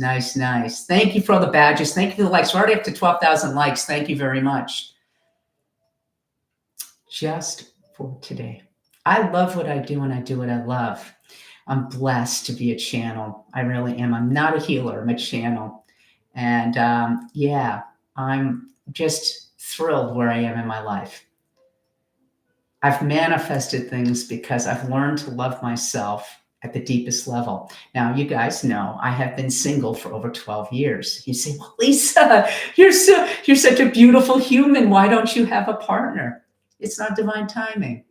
Thank you for all the badges. Thank you for the likes. We're already up to 12,000 likes. Thank you very much. Just for today. I love what I do and I do what I love. I'm blessed to be a channel. I really am. I'm not a healer. I'm a channel. And I'm just thrilled where I am in my life. I've manifested things because I've learned to love myself at the deepest level. Now, you guys know I have been single for over 12 years. You say, well, Lisa, you're such a beautiful human. Why don't you have a partner? It's not divine timing.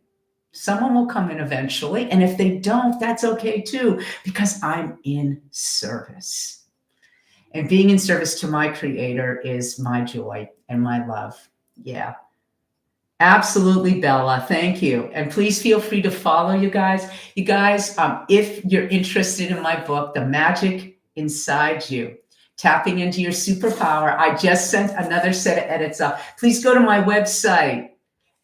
Someone will come in eventually. And if they don't, that's okay too, because I'm in service. And being in service to my creator is my joy and my love. Yeah. Absolutely, Bella. Thank you. And please feel free to follow you guys. You guys, if you're interested in my book, The Magic Inside You, Tapping into Your Superpower, I just sent another set of edits up. Please go to my website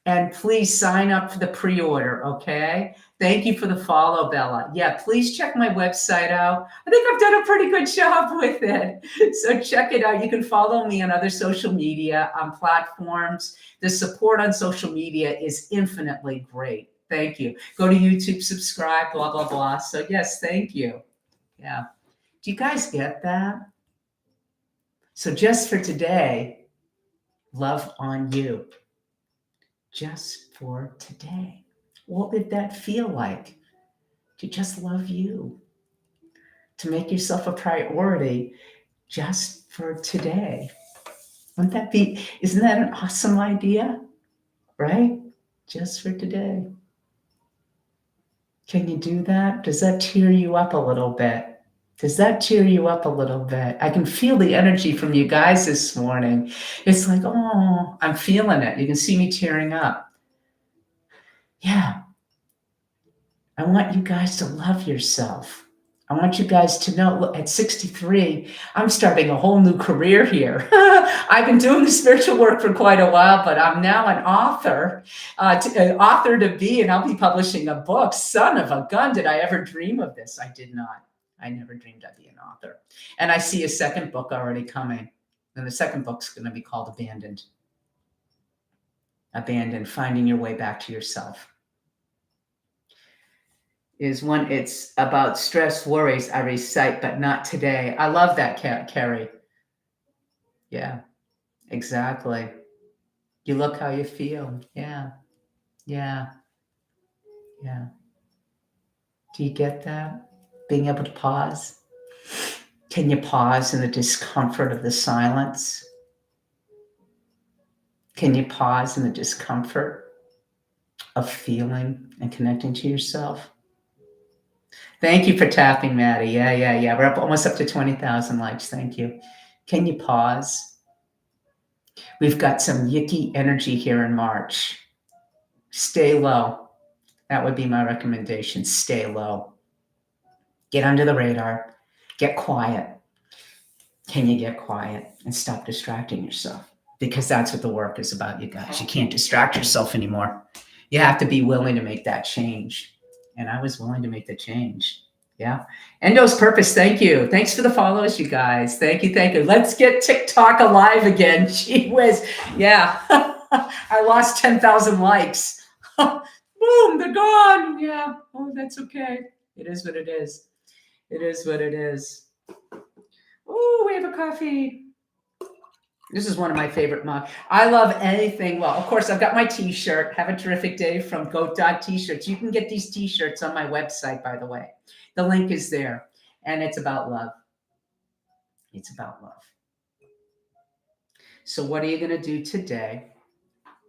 and please sign up for the pre-order, okay? Thank you for the follow, Bella. Yeah, please check my website out. I think I've done a pretty good job with it. So check it out. You can follow me on other social media platforms. The support on social media is infinitely great. Thank you. Go to YouTube, subscribe, blah, blah, blah. So yes, thank you. Yeah. Do you guys get that? So just for today, love on you. Just for today. What would that feel like? To just love you. To make yourself a priority just for today. Isn't that an awesome idea? Right? Just for today. Can you do that? Does that tear you up a little bit? I can feel the energy from you guys this morning. It's like, oh, I'm feeling it. You can see me tearing up. Yeah. I want you guys to love yourself. I want you guys to know, look, at 63, I'm starting a whole new career here. I've been doing the spiritual work for quite a while, but I'm now an author, author to be, and I'll be publishing a book. Son of a gun, did I ever dream of this? I did not. I never dreamed I'd be an author. And I see a second book already coming. And the second book's going to be called Abandoned. Abandoned, finding your way back to yourself. Is one, it's about stress, worries, I recite, but not today. I love that, Carrie. Yeah, exactly. You look how you feel. Yeah, yeah, yeah. Do you get that? Being able to pause. Can you pause in the discomfort of the silence? Can you pause in the discomfort of feeling and connecting to yourself? Thank you for tapping, Maddie. Yeah. We're almost up to 20,000 likes. Thank you. Can you pause? We've got some yicky energy here in March. Stay low. That would be my recommendation. Stay low. Get under the radar. Get quiet. Can you get quiet and stop distracting yourself? Because that's what the work is about, you guys. You can't distract yourself anymore. You have to be willing to make that change. And I was willing to make the change. Yeah. Endo's Purpose, thank you. Thanks for the follows, you guys. Thank you. Let's get TikTok alive again. Gee whiz. Yeah. I lost 10,000 likes. Boom, they're gone. Yeah. Oh, that's okay. It is what it is. It is what it is. Oh, we have a coffee. This is one of my favorite mugs. I love anything. Well, of course, I've got my t-shirt. Have a terrific day from Goat Dog T-shirts. You can get these t-shirts on my website, by the way. The link is there. And it's about love. It's about love. So what are you going to do today?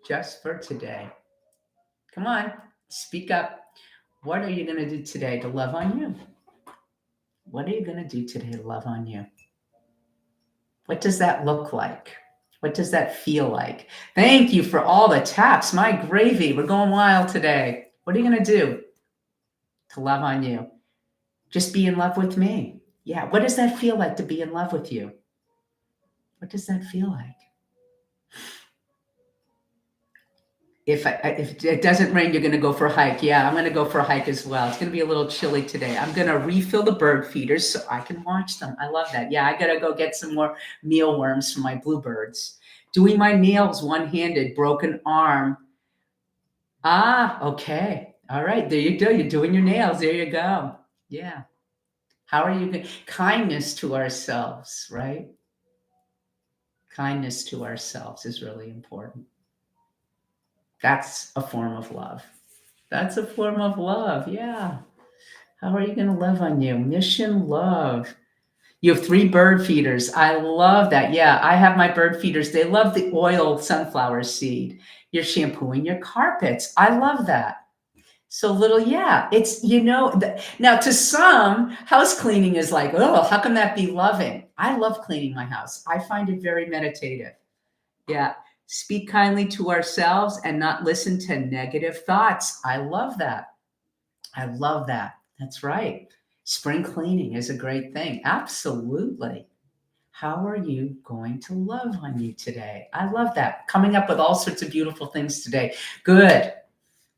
Just for today. Come on, speak up. What are you going to do today to love on you? What are you going to do today to love on you? What does that look like? What does that feel like? Thank you for all the taps. My gravy. We're going wild today. What are you going to do to love on you? Just be in love with me. Yeah. What does that feel like to be in love with you? What does that feel like? If it doesn't rain, you're going to go for a hike. Yeah, I'm going to go for a hike as well. It's going to be a little chilly today. I'm going to refill the bird feeders so I can watch them. I love that. Yeah, I got to go get some more mealworms for my bluebirds. Doing my nails one-handed, broken arm. Ah, okay. All right, there you go. You're doing your nails. There you go. Yeah. How are you? Kindness to ourselves, right? Kindness to ourselves is really important. That's a form of love. That's a form of love. Yeah. How are you going to love on you? Mission love. You have 3 bird feeders. I love that. Yeah, I have my bird feeders. They love the oil sunflower seed. You're shampooing your carpets. I love that. So little, yeah, it's, now to some, house cleaning is like, oh, how can that be loving? I love cleaning my house. I find it very meditative. Yeah. Speak kindly to ourselves and not listen to negative thoughts. I love that. I love that. That's right. Spring cleaning is a great thing. Absolutely. How are you going to love on you today? I love that. Coming up with all sorts of beautiful things today. Good.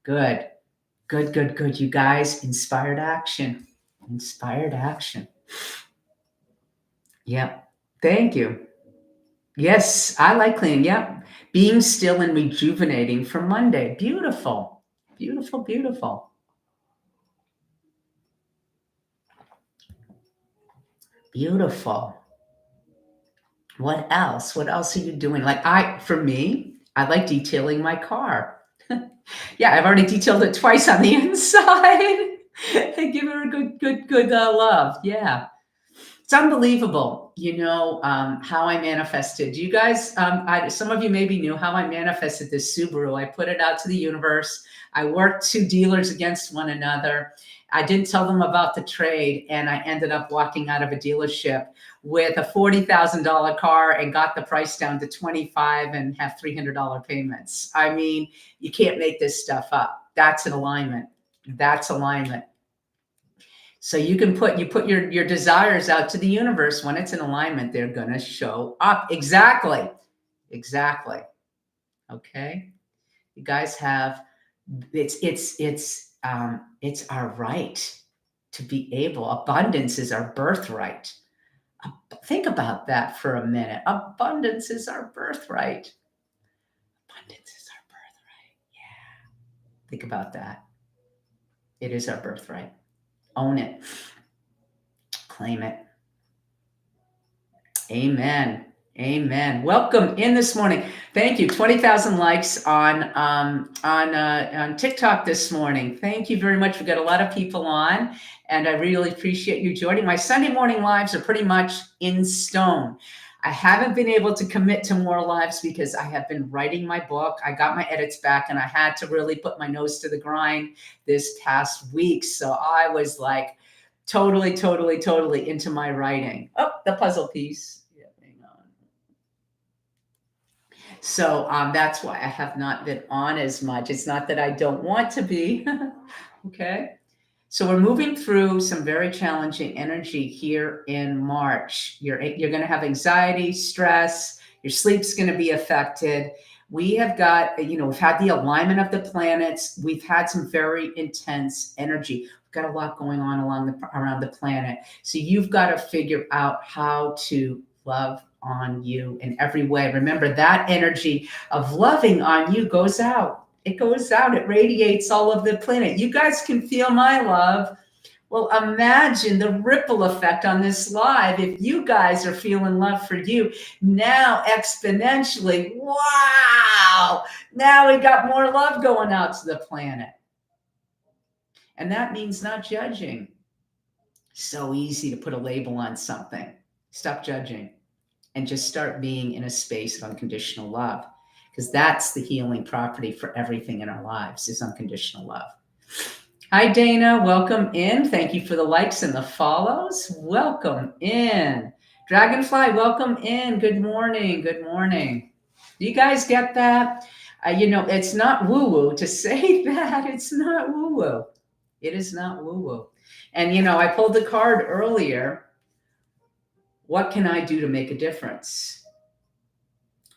You guys, inspired action. Inspired action. Yep. Thank you. Yes, I like cleaning. Yep. Being still and rejuvenating for Monday. Beautiful. Beautiful. Beautiful. What else? What else are you doing? For me, I like detailing my car. Yeah, I've already detailed it twice on the inside. And give her a good love. Yeah. It's unbelievable, how I manifested. You guys, some of you maybe knew how I manifested this Subaru. I put it out to the universe. I worked 2 dealers against one another. I didn't tell them about the trade, and I ended up walking out of a dealership with a $40,000 car and got the price down to $25 and have $300 payments. I mean, you can't make this stuff up. That's an alignment. That's alignment. So you put your desires out to the universe. When it's in alignment, they're going to show up. Exactly. Exactly. Okay. You guys have, it's our right to be able, abundance is our birthright. Think about that for a minute. Abundance is our birthright. Abundance is our birthright. Yeah. Think about that. It is our birthright. Own it. Claim it. Amen. Amen. Welcome in this morning. Thank you. 20,000 likes on TikTok this morning. Thank you very much. We've got a lot of people on, and I really appreciate you joining. My Sunday morning lives are pretty much in stone. I haven't been able to commit to more lives because I have been writing my book. I got my edits back, and I had to really put my nose to the grind this past week. So I was like totally into my writing. Oh, the puzzle piece. So that's why I have not been on as much. It's not that I don't want to be. Okay. So we're moving through some very challenging energy here in March. You're going to have anxiety, stress, your sleep's going to be affected. We have got, we've had the alignment of the planets. We've had some very intense energy. We've got a lot going on around the planet. So you've got to figure out how to love on you in every way. Remember, that energy of loving on you goes out. It goes out. It radiates all over the planet. You guys can feel my love. Well, imagine the ripple effect on this live. If you guys are feeling love for you, now exponentially, wow, now we got more love going out to the planet. And that means not judging. So easy to put a label on something. Stop judging and just start being in a space of unconditional love, because that's the healing property for everything in our lives is unconditional love. Hi, Dana. Welcome in. Thank you for the likes and the follows. Welcome in. Dragonfly, welcome in. Good morning. Good morning. Do you guys get that? It's not woo-woo to say that. It's not woo-woo. It is not woo-woo. And, I pulled the card earlier. What can I do to make a difference?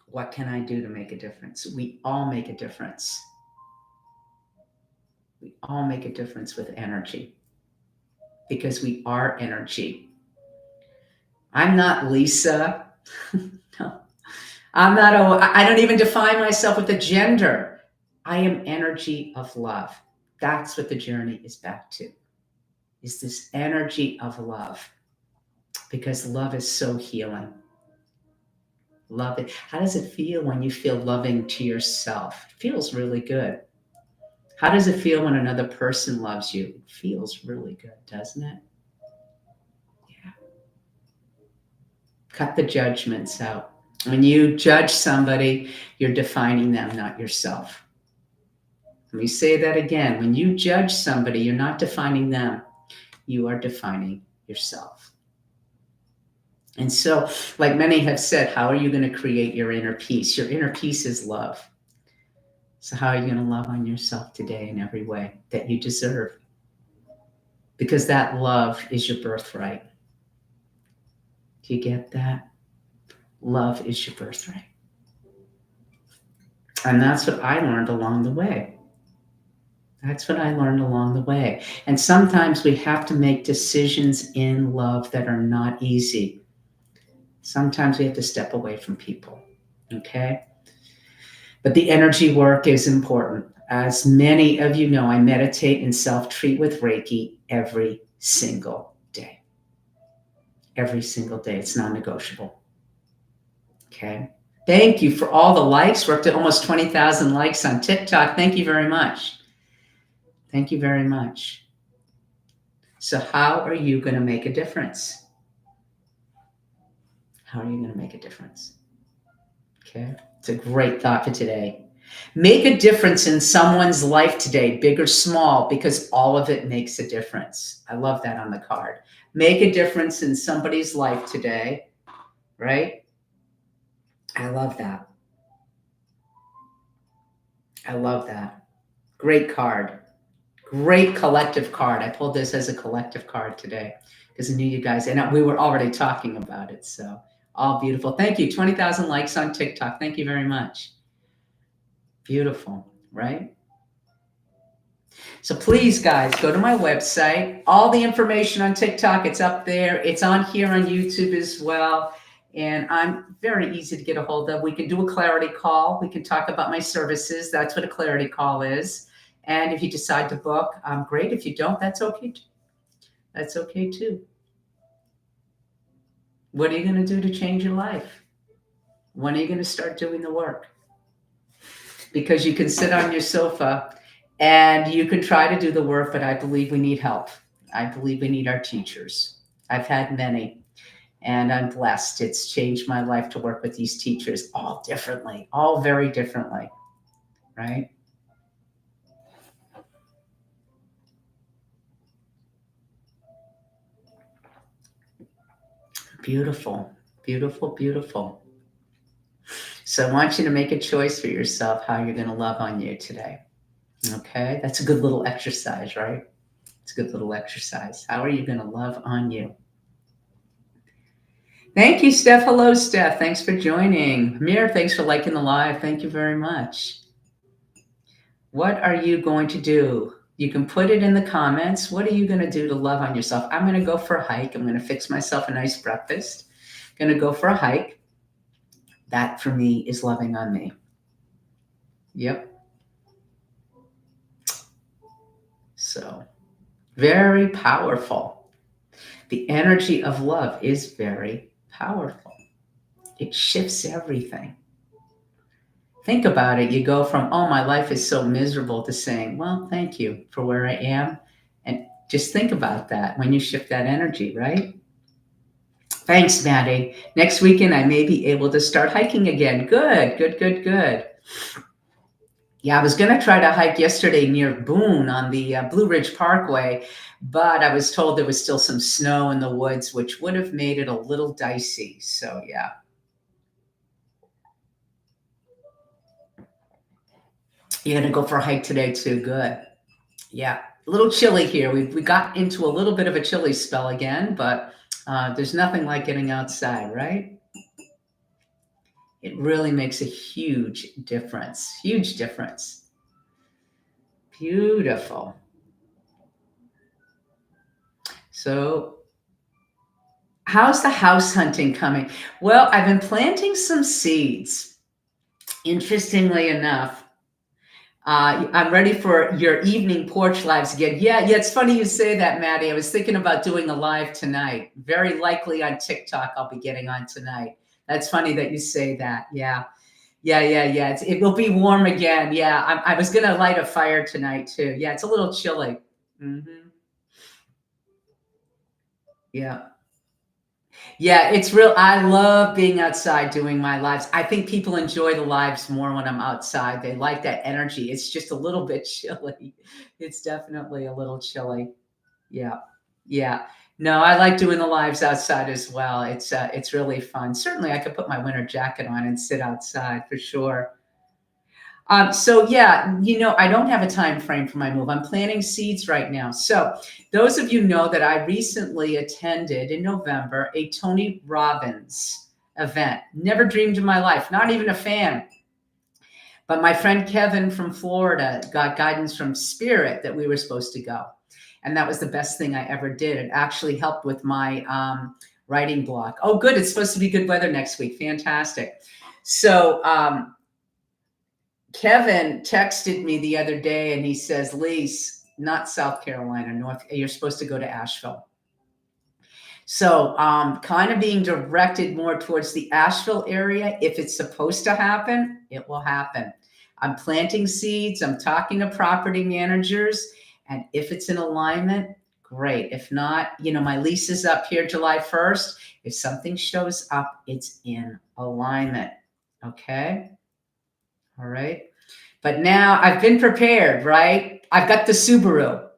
What can I do to make a difference? We all make a difference. We all make a difference with energy because we are energy. I'm not Lisa. No, I don't even define myself with a gender. I am energy of love. That's what the journey is back to, is this energy of love, because love is so healing. Love it. How does it feel when you feel loving to yourself? It feels really good. How does it feel when another person loves you? It feels really good, doesn't it? Yeah. Cut the judgments out. When you judge somebody, you're defining them, not yourself. Let me say that again. When you judge somebody, you're not defining them. You are defining yourself. And so, like many have said, how are you going to create your inner peace? Your inner peace is love. So how are you going to love on yourself today in every way that you deserve? Because that love is your birthright. Do you get that? Love is your birthright. And that's what I learned along the way. That's what I learned along the way. And sometimes we have to make decisions in love that are not easy. Sometimes we have to step away from people. Okay? But the energy work is important. As many of you know, I meditate and self-treat with Reiki every single day. Every single day. It's non-negotiable. Okay. Thank you for all the likes. We're up to almost 20,000 likes on TikTok. Thank you very much. Thank you very much. So how are you going to make a difference? How are you going to make a difference? Okay. It's a great thought for today. Make a difference in someone's life today, big or small, because all of it makes a difference. I love that on the card. Make a difference in somebody's life today, right? I love that. I love that. Great card. Great collective card. I pulled this as a collective card today because I knew you guys, and we were already talking about it. So all beautiful. Thank you. 20,000 likes on TikTok. Thank you very much. Beautiful, right? So please, guys, go to my website. All the information on TikTok, it's up there. It's on here on YouTube as well. And I'm very easy to get a hold of. We can do a clarity call. We can talk about my services. That's what a clarity call is. And if you decide to book, great. If you don't, that's okay. That's okay too. What are you going to do to change your life? When are you going to start doing the work? Because you can sit on your sofa and you can try to do the work, but I believe we need help. I believe we need our teachers. I've had many, and I'm blessed. It's changed my life to work with these teachers all differently, all very differently, right? Beautiful, beautiful, beautiful. So I want you to make a choice for yourself how you're going to love on you today. Okay, that's a good little exercise, right? It's a good little exercise. How are you going to love on you? Thank you, Steph. Hello, Steph. Thanks for joining. Mir, thanks for liking the live. Thank you very much. What are you going to do? You can put it in the comments. What are you going to do to love on yourself? I'm going to go for a hike. I'm going to fix myself a nice breakfast. I'm going to go for a hike. That for me is loving on me. Yep. So very powerful. The energy of love is very powerful. It shifts everything. Think about it. You go from, oh, my life is so miserable, to saying, well, thank you for where I am. And just think about that when you shift that energy, right? Thanks, Maddie. Next weekend, I may be able to start hiking again. Good, good, good, good. Yeah, I was going to try to hike yesterday near Boone on the Blue Ridge Parkway, but I was told there was still some snow in the woods, which would have made it a little dicey. So, yeah. You're going to go for a hike today, too. Good. Yeah, a little chilly here. We got into a little bit of a chilly spell again, but there's nothing like getting outside, right? It really makes a huge difference. Huge difference. Beautiful. So how's the house hunting coming? Well, I've been planting some seeds. Interestingly enough, I'm ready for your evening porch lives again. Yeah, it's funny you say that, Maddie. I was thinking about doing a live tonight. Very likely on TikTok, I'll be getting on tonight. That's funny that you say that. Yeah. It will be warm again. Yeah, I was going to light a fire tonight too. Yeah, it's a little chilly. Mm-hmm. Yeah. Yeah, it's real. I love being outside doing my lives. I think people enjoy the lives more when I'm outside. They like that energy. It's just a little bit chilly. It's definitely a little chilly. Yeah. Yeah. No, I like doing the lives outside as well. It's really fun. Certainly I could put my winter jacket on and sit outside for sure. So yeah, I don't have a time frame for my move. I'm planting seeds right now. So those of you know that I recently attended in November a Tony Robbins event. Never dreamed in my life, not even a fan. But my friend Kevin from Florida got guidance from Spirit that we were supposed to go. And that was the best thing I ever did. It actually helped with my writing block. Oh, good. It's supposed to be good weather next week. Fantastic. So Kevin texted me the other day and he says, Lise, not South Carolina, you're supposed to go to Asheville. So kind of being directed more towards the Asheville area. If it's supposed to happen, it will happen. I'm planting seeds. I'm talking to property managers. And if it's in alignment, great. If not, my lease is up here July 1st. If something shows up, it's in alignment. Okay. All right. But now I've been prepared, right? I've got the Subaru,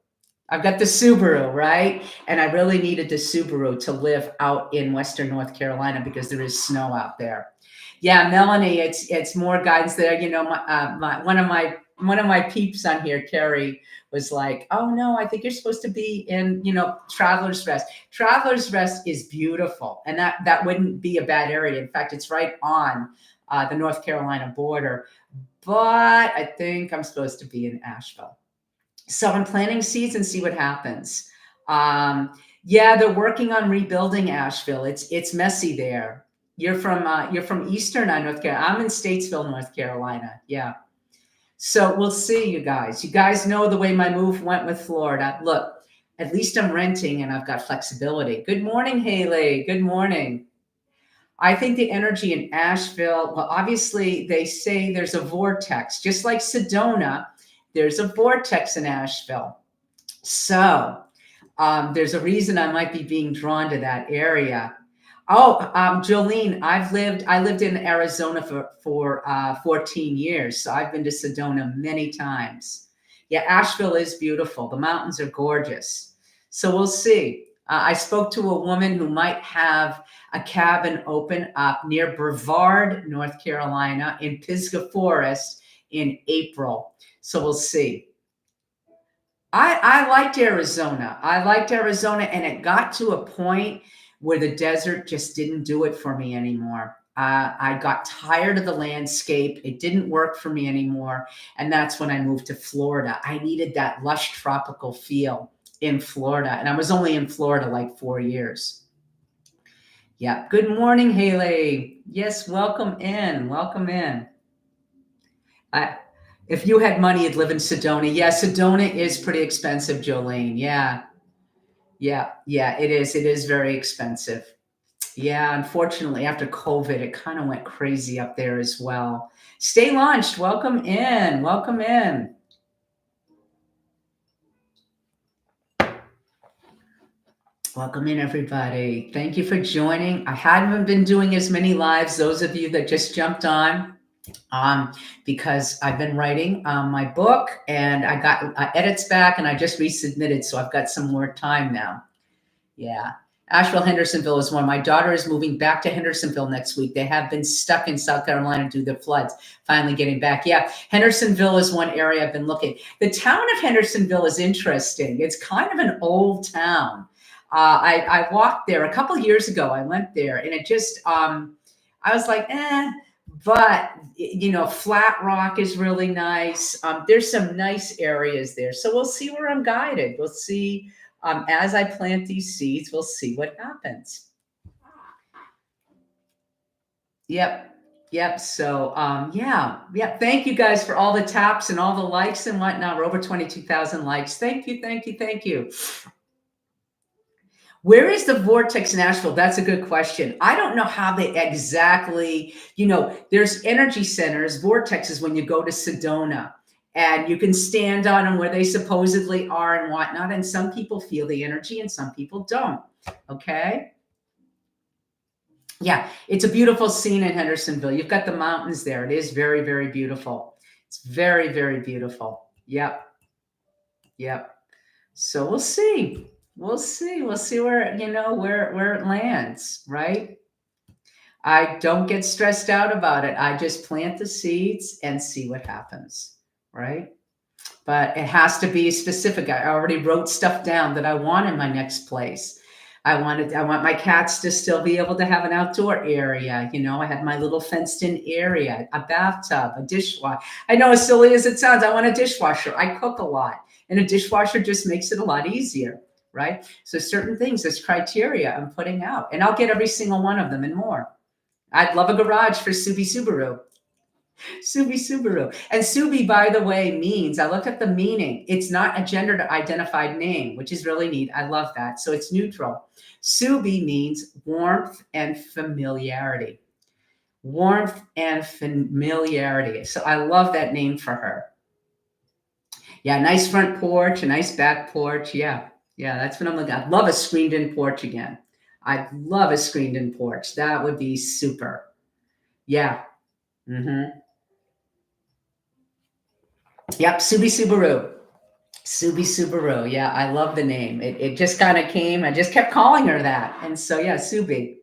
right? And I really needed the Subaru to live out in Western North Carolina because there is snow out there. Yeah, Melanie, it's more guidance there. One of my one of my peeps on here, Carrie, was like, "Oh no, I think you're supposed to be in, Travelers Rest." Travelers Rest is beautiful, and that wouldn't be a bad area. In fact, it's right on the North Carolina border. But I think I'm supposed to be in Asheville. So I'm planting seeds and see what happens. Yeah, they're working on rebuilding Asheville. It's messy there. You're from Eastern North Carolina. I'm in Statesville, North Carolina. Yeah. So we'll see, you guys. You guys know the way my move went with Florida. Look, at least I'm renting and I've got flexibility. Good morning, Haley. Good morning. I think the energy in Asheville, well, obviously they say there's a vortex, just like Sedona, there's a vortex in Asheville. So there's a reason I might be being drawn to that area. Oh, Jolene, I lived in Arizona for 14 years, so I've been to Sedona many times. Yeah, Asheville is beautiful. The mountains are gorgeous. So we'll see. I spoke to a woman who might have a cabin open up near Brevard, North Carolina, in Pisgah Forest in April. So we'll see. I liked Arizona. And it got to a point where the desert just didn't do it for me anymore. I got tired of the landscape. It didn't work for me anymore. And that's when I moved to Florida. I needed that lush tropical feel in Florida. And I was only in Florida like 4 years. Yeah. Good morning, Haley. Yes, welcome in. Welcome in. If you had money, you'd live in Sedona. Yeah, Sedona is pretty expensive, Jolene. Yeah. Yeah, it is. It is very expensive. Yeah, unfortunately, after COVID, it kind of went crazy up there as well. Stay launched. Welcome in. Welcome in. Welcome in, everybody. Thank you for joining. I haven't been doing as many lives, those of you that just jumped on, because I've been writing my book and I got edits back and I just resubmitted, so I've got some more time now. Yeah. Asheville, Hendersonville is one. My daughter is moving back to Hendersonville next week. They have been stuck in South Carolina due to the floods, finally getting back. Yeah, Hendersonville is one area I've been looking. The town of Hendersonville is interesting. It's kind of an old town. I walked there a couple of years ago. I went there and it just, I was like, but Flat Rock is really nice. There's some nice areas there. So we'll see where I'm guided. We'll see. As I plant these seeds, we'll see what happens. Yep. So, yeah. Thank you guys for all the taps and all the likes and whatnot. We're over 22,000 likes. Thank you. Where is the vortex in Asheville? That's a good question. I don't know how they exactly, there's energy centers, vortexes when you go to Sedona. And you can stand on them where they supposedly are and whatnot. And some people feel the energy and some people don't. Okay. Yeah, it's a beautiful scene in Hendersonville. You've got the mountains there. It is very, very beautiful. It's very, very beautiful. Yep. So we'll see. We'll see where, where it lands, right? I don't get stressed out about it. I just plant the seeds and see what happens, right? But it has to be specific. I already wrote stuff down that I want in my next place. I want my cats to still be able to have an outdoor area. I had my little fenced in area, a bathtub, a dishwasher. I know, as silly as it sounds, I want a dishwasher. I cook a lot and a dishwasher just makes it a lot easier, right? So certain things, there's criteria I'm putting out and I'll get every single one of them and more. I'd love a garage for Subi Subaru. And Subi, by the way, means, I looked at the meaning. It's not a gender identified name, which is really neat. I love that. So it's neutral. Subi means warmth and familiarity. So I love that name for her. Yeah, nice front porch, a nice back porch. Yeah, that's what I'm looking at. I'd love a screened in porch again. I'd love a screened in porch. That would be super. Yeah. Yep, Subi Subaru. Yeah, I love the name. It just kind of came. I just kept calling her that. And so, yeah, Subi.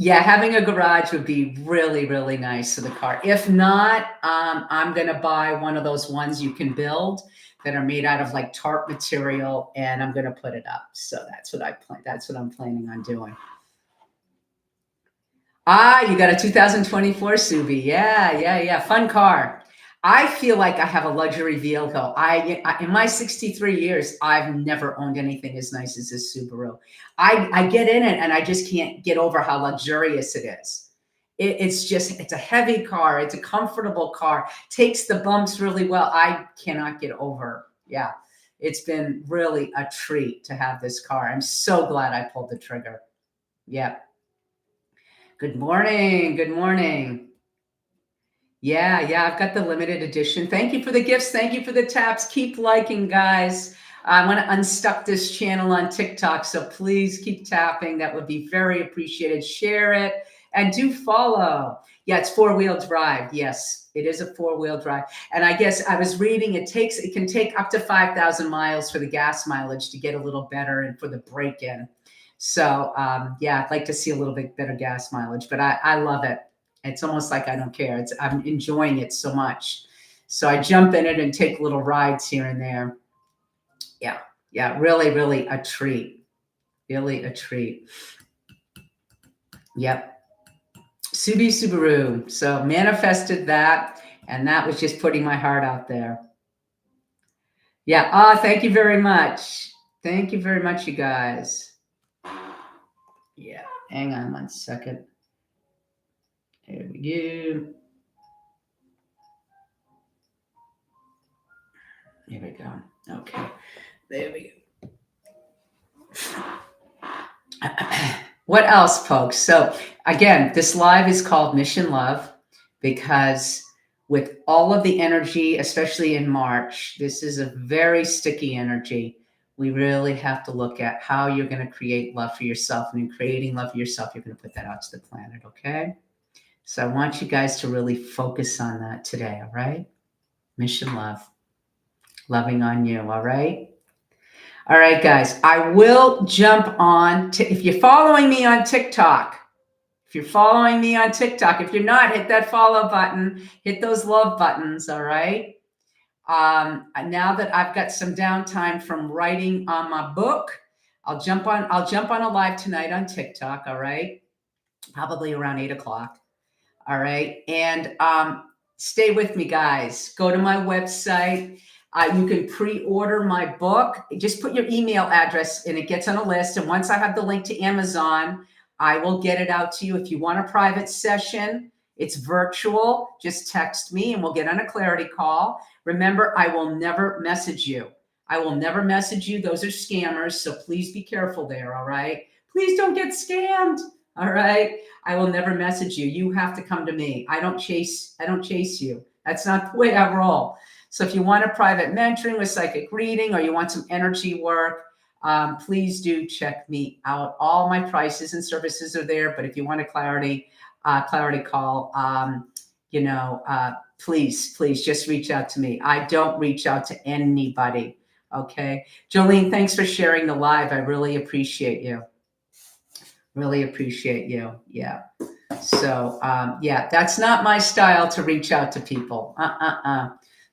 Yeah, having a garage would be really, really nice for the car. If not, I'm gonna buy one of those ones you can build that are made out of like tarp material, and I'm gonna put it up. So that's what I plan. That's what I'm planning on doing. Ah, you got a 2024 Subi. Yeah, yeah, yeah. Fun car. I feel like I have a luxury vehicle. In my 63 years, I've never owned anything as nice as this Subaru. I get in it and I just can't get over how luxurious it is. It's a heavy car. It's a comfortable car. Takes the bumps really well. I cannot get over. Yeah, it's been really a treat to have this car. I'm so glad I pulled the trigger. Yeah. Good morning. Good morning. Yeah, yeah, I've got the limited edition. Thank you for the gifts. Thank you for the taps. Keep liking, guys. I want to unstuck this channel on TikTok, so please keep tapping. That would be very appreciated. Share it and do follow. Yeah, it's four-wheel drive. Yes, it is a four-wheel drive. And I guess I was reading it can take up to 5,000 miles for the gas mileage to get a little better and for the break-in. So yeah, I'd like to see a little bit better gas mileage, but I love it. It's almost like I don't care. I'm enjoying it so much. So I jump in it and take little rides here and there. Yeah. Yeah. Really, really a treat. Really a treat. Yep. Subaru. So manifested that. And that was just putting my heart out there. Yeah. Thank you very much. Thank you very much, you guys. Yeah. Hang on 1 second. There we go. Here we go. Okay. There we go. What else, folks? So again, this live is called Mission Love because with all of the energy, especially in March, this is a very sticky energy. We really have to look at how you're going to create love for yourself. And in creating love for yourself, you're going to put that out to the planet, okay? So I want you guys to really focus on that today, all right? Mission Love. Loving on you, all right? All right, guys, I will jump on to, if you're following me on TikTok, if you're following me on TikTok, if you're not, hit that follow button, hit those love buttons, all right? Now that I've got some downtime from writing on my book, I'll jump on a live tonight on TikTok, all right? Probably around 8 o'clock. All right. And stay with me, guys. Go to my website. You can pre-order my book. Just put your email address and it gets on a list. And once I have the link to Amazon, I will get it out to you. If you want a private session, it's virtual. Just text me and we'll get on a clarity call. Remember, I will never message you. I will never message you. Those are scammers. So please be careful there. All right. Please don't get scammed. All right. I will never message you. You have to come to me. I don't chase you. That's not the way I roll. So if you want a private mentoring with psychic reading or you want some energy work, please do check me out. All my prices and services are there. But if you want a clarity call, please just reach out to me. I don't reach out to anybody. Okay. Jolene, thanks for sharing the live. I really appreciate you. Really appreciate you. Yeah. So, yeah, that's not my style to reach out to people.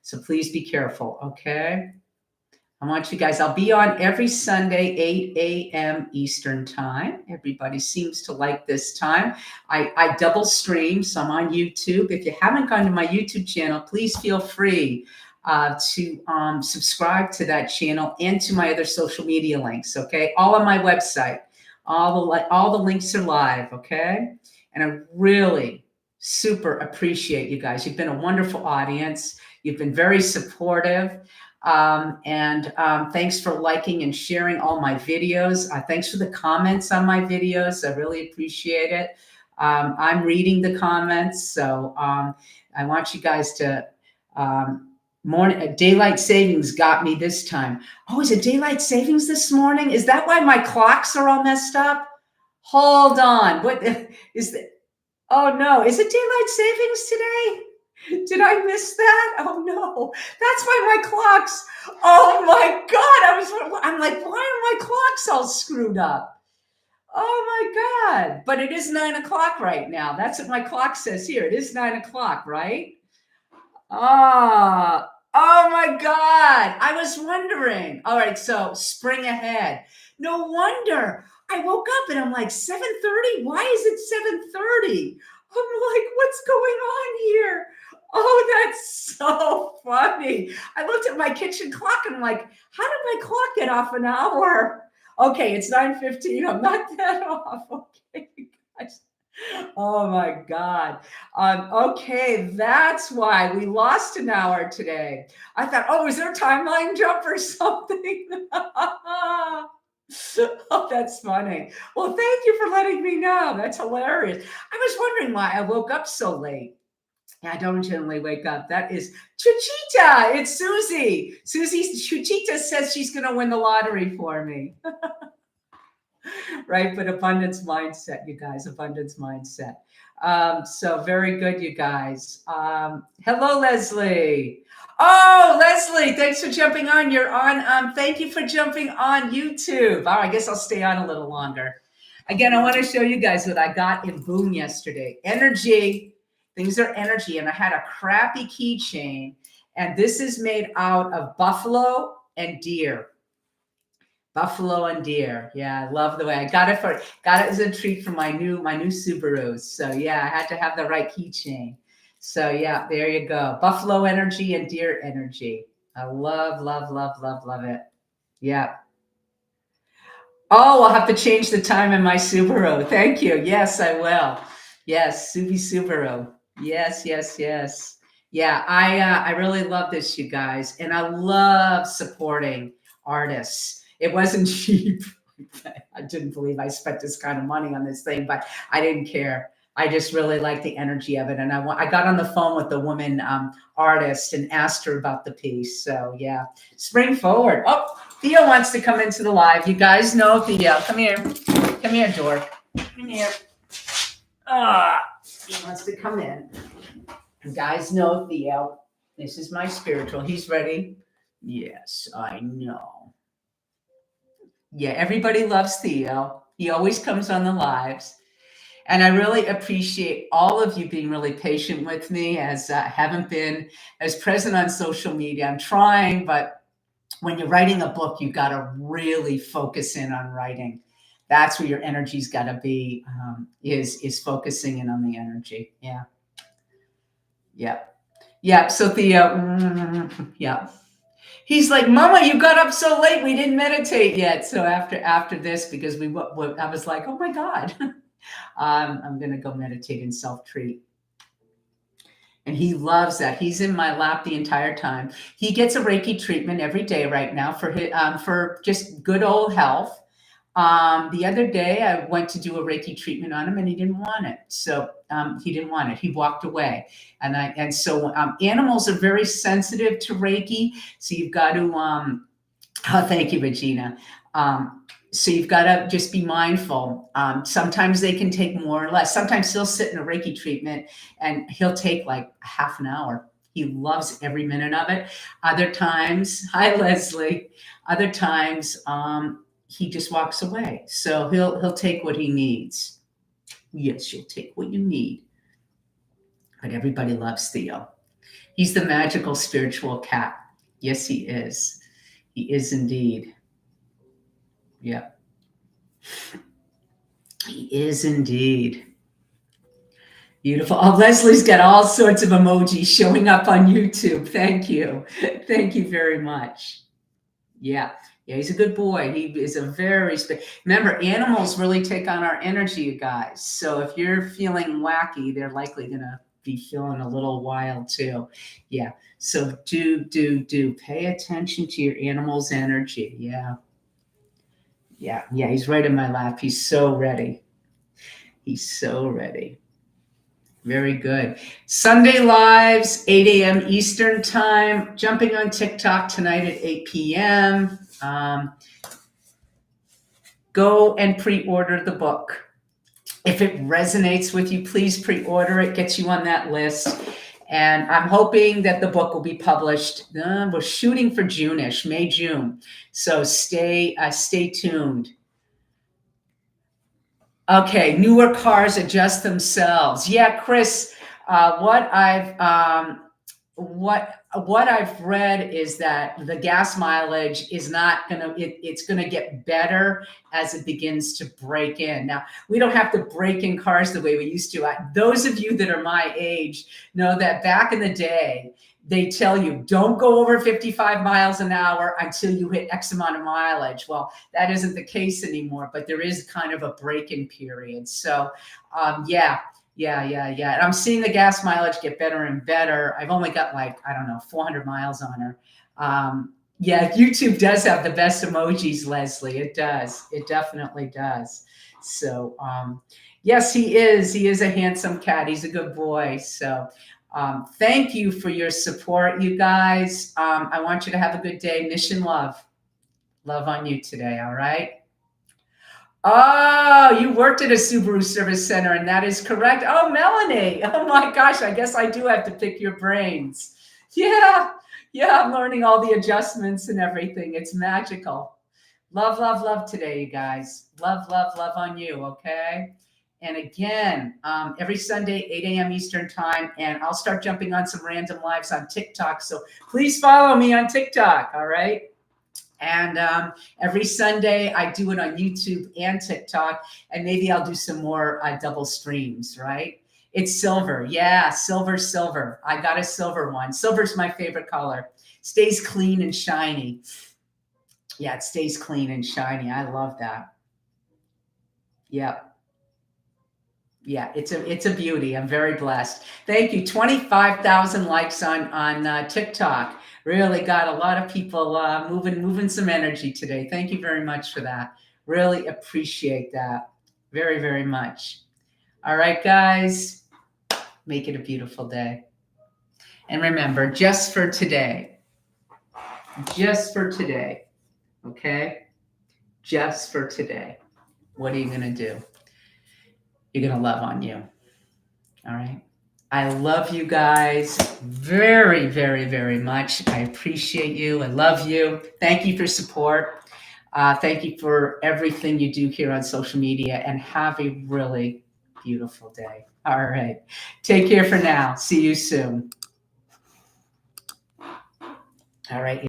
So please be careful. Okay. I want you guys, I'll be on every Sunday, 8 a.m. Eastern time. Everybody seems to like this time. I double stream, so I'm on YouTube. If you haven't gone to my YouTube channel, please feel free to subscribe to that channel and to my other social media links. Okay. All on my website. All the links are live, okay? And I really super appreciate you guys. You've been a wonderful audience. You've been very supportive. Thanks for liking and sharing all my videos. Thanks for the comments on my videos. I really appreciate it. I'm reading the comments, so I want you guys to daylight savings got me this time. Oh, is it daylight savings this morning? Is that why my clocks are all messed up? Hold on. What is that? Oh no, is it daylight savings today? Did I miss that? Oh no, that's why my clocks. Oh my God, I'm like, why are my clocks all screwed up? Oh my God. But it is 9 o'clock right now. That's what my clock says here. It is 9 o'clock, right? Ah, oh my God. I was wondering. All right, so spring ahead. No wonder. I woke up and I'm like, 7:30? Why is it 7:30? I'm like, what's going on here? Oh, that's so funny. I looked at my kitchen clock and I'm like, how did my clock get off an hour? Okay, it's 9:15. I'm not that off. Okay, guys. Oh my God. Okay, that's why we lost an hour today. I thought, oh, is there a timeline jump or something? Oh, that's funny. Well, thank you for letting me know. That's hilarious. I was wondering why I woke up so late. I don't generally wake up. That is Chuchita. It's Susie. Susie Chuchita says she's going to win the lottery for me. Right? But abundance mindset, you guys, abundance mindset. So very good, you guys. Hello, Leslie. Oh, Leslie, thanks for jumping on. You're on. Thank you for jumping on YouTube. Oh, I guess I'll stay on a little longer. Again, I want to show you guys what I got in Boom yesterday. Energy. Things are energy. And I had a crappy keychain. And this is made out of buffalo and deer. Buffalo and deer. Yeah, I love the way I got it as a treat for my new Subarus. So yeah, I had to have the right keychain. So yeah, there you go. Buffalo energy and deer energy. I love, love, love, love, love it. Yeah. Oh, I'll have to change the time in my Subaru. Thank you. Yes, I will. Yes, Subaru. Yes, yes, yes. Yeah, I really love this, you guys, and I love supporting artists. It wasn't cheap. I didn't believe I spent this kind of money on this thing, but I didn't care. I just really like the energy of it, and I got on the phone with the woman artist and asked her about the piece. So yeah, spring forward. Oh, Theo wants to come into the live. You guys know Theo. Come here. Come here, Dork. Come here. He wants to come in. You guys know Theo. This is my spiritual. He's ready. Yes, I know. Yeah, everybody loves Theo. He always comes on the lives. And I really appreciate all of you being really patient with me, as I haven't been as present on social media. I'm trying, but when you're writing a book, you've got to really focus in on writing. That's where your energy's got to be, is focusing in on the energy. Yeah. Yeah. Yeah. So yeah. He's like, Mama, you got up so late. We didn't meditate yet. So after this, because I was like, oh my God, I'm going to go meditate and self-treat. And he loves that. He's in my lap the entire time. He gets a Reiki treatment every day right now for just good old health. The other day, I went to do a Reiki treatment on him, and he didn't want it. So he didn't want it. He walked away. And so animals are very sensitive to Reiki. So you've got to. Oh, thank you, Regina. So you've got to just be mindful. Sometimes they can take more or less. Sometimes he'll sit in a Reiki treatment and he'll take like half an hour. He loves every minute of it. Other times, hi Leslie. Other times, he just walks away. So he'll take what he needs. Yes, you'll take what you need. But everybody loves Theo. He's the magical spiritual cat. Yes, he is. He is indeed. Yeah. He is indeed. Beautiful. Oh, Leslie's got all sorts of emojis showing up on YouTube. Thank you. Thank you very much. Yeah. Yeah, he's a good boy. He is a remember, animals really take on our energy, you guys. So if you're feeling wacky, they're likely going to be feeling a little wild too. Yeah. So do pay attention to your animal's energy. Yeah. Yeah. Yeah. He's right in my lap. He's so ready. He's so ready. Very good. Sunday lives, 8 a.m. Eastern time. Jumping on TikTok tonight at 8 p.m. Go and pre-order the book. If it resonates with you, please pre-order it. Gets you on that list. And I'm hoping that the book will be published. We're shooting for June-ish, May, June. So stay tuned. Okay, newer cars adjust themselves. Yeah, Chris, what I've read is that the gas mileage is not gonna it's gonna get better as it begins to break in. Now, we don't have to break in cars the way we used to. Those of you that are my age know that back in the day, they tell you don't go over 55 miles an hour until you hit X amount of mileage. Well, that isn't the case anymore, but there is kind of a break-in period. So, yeah, yeah. And I'm seeing the gas mileage get better and better. I've only got like, I don't know, 400 miles on her. Yeah, YouTube does have the best emojis, Leslie. It does. It definitely does. So, yes, he is. He is a handsome cat. He's a good boy. So, thank you for your support, you guys. I want you to have a good day. Mission love. Love on you today. All right. Oh, you worked at a Subaru service center, and that is correct. Oh, Melanie. Oh my gosh. I guess I do have to pick your brains. Yeah. Yeah. I'm learning all the adjustments and everything. It's magical. Love, love, love today, you guys. Love, love, love on you. Okay. And again, every Sunday, 8 a.m. Eastern time. And I'll start jumping on some random lives on TikTok. So please follow me on TikTok. All right. And every Sunday, I do it on YouTube and TikTok. And maybe I'll do some more double streams, right? It's silver. Yeah, silver, silver. I got a silver one. Silver's my favorite color. Stays clean and shiny. Yeah, it stays clean and shiny. I love that. Yeah. Yeah, it's a beauty. I'm very blessed. Thank you. 25,000 likes on TikTok. Really got a lot of people moving some energy today. Thank you very much for that. Really appreciate that. Very, very much. All right, guys, make it a beautiful day. And remember, just for today, okay? Just for today. What are you going to do? You're going to love on you. All right. I love you guys very, very, very much. I appreciate you. I love you. Thank you for support. Thank you for everything you do here on social media, and have a really beautiful day. All right. Take care for now. See you soon. All right.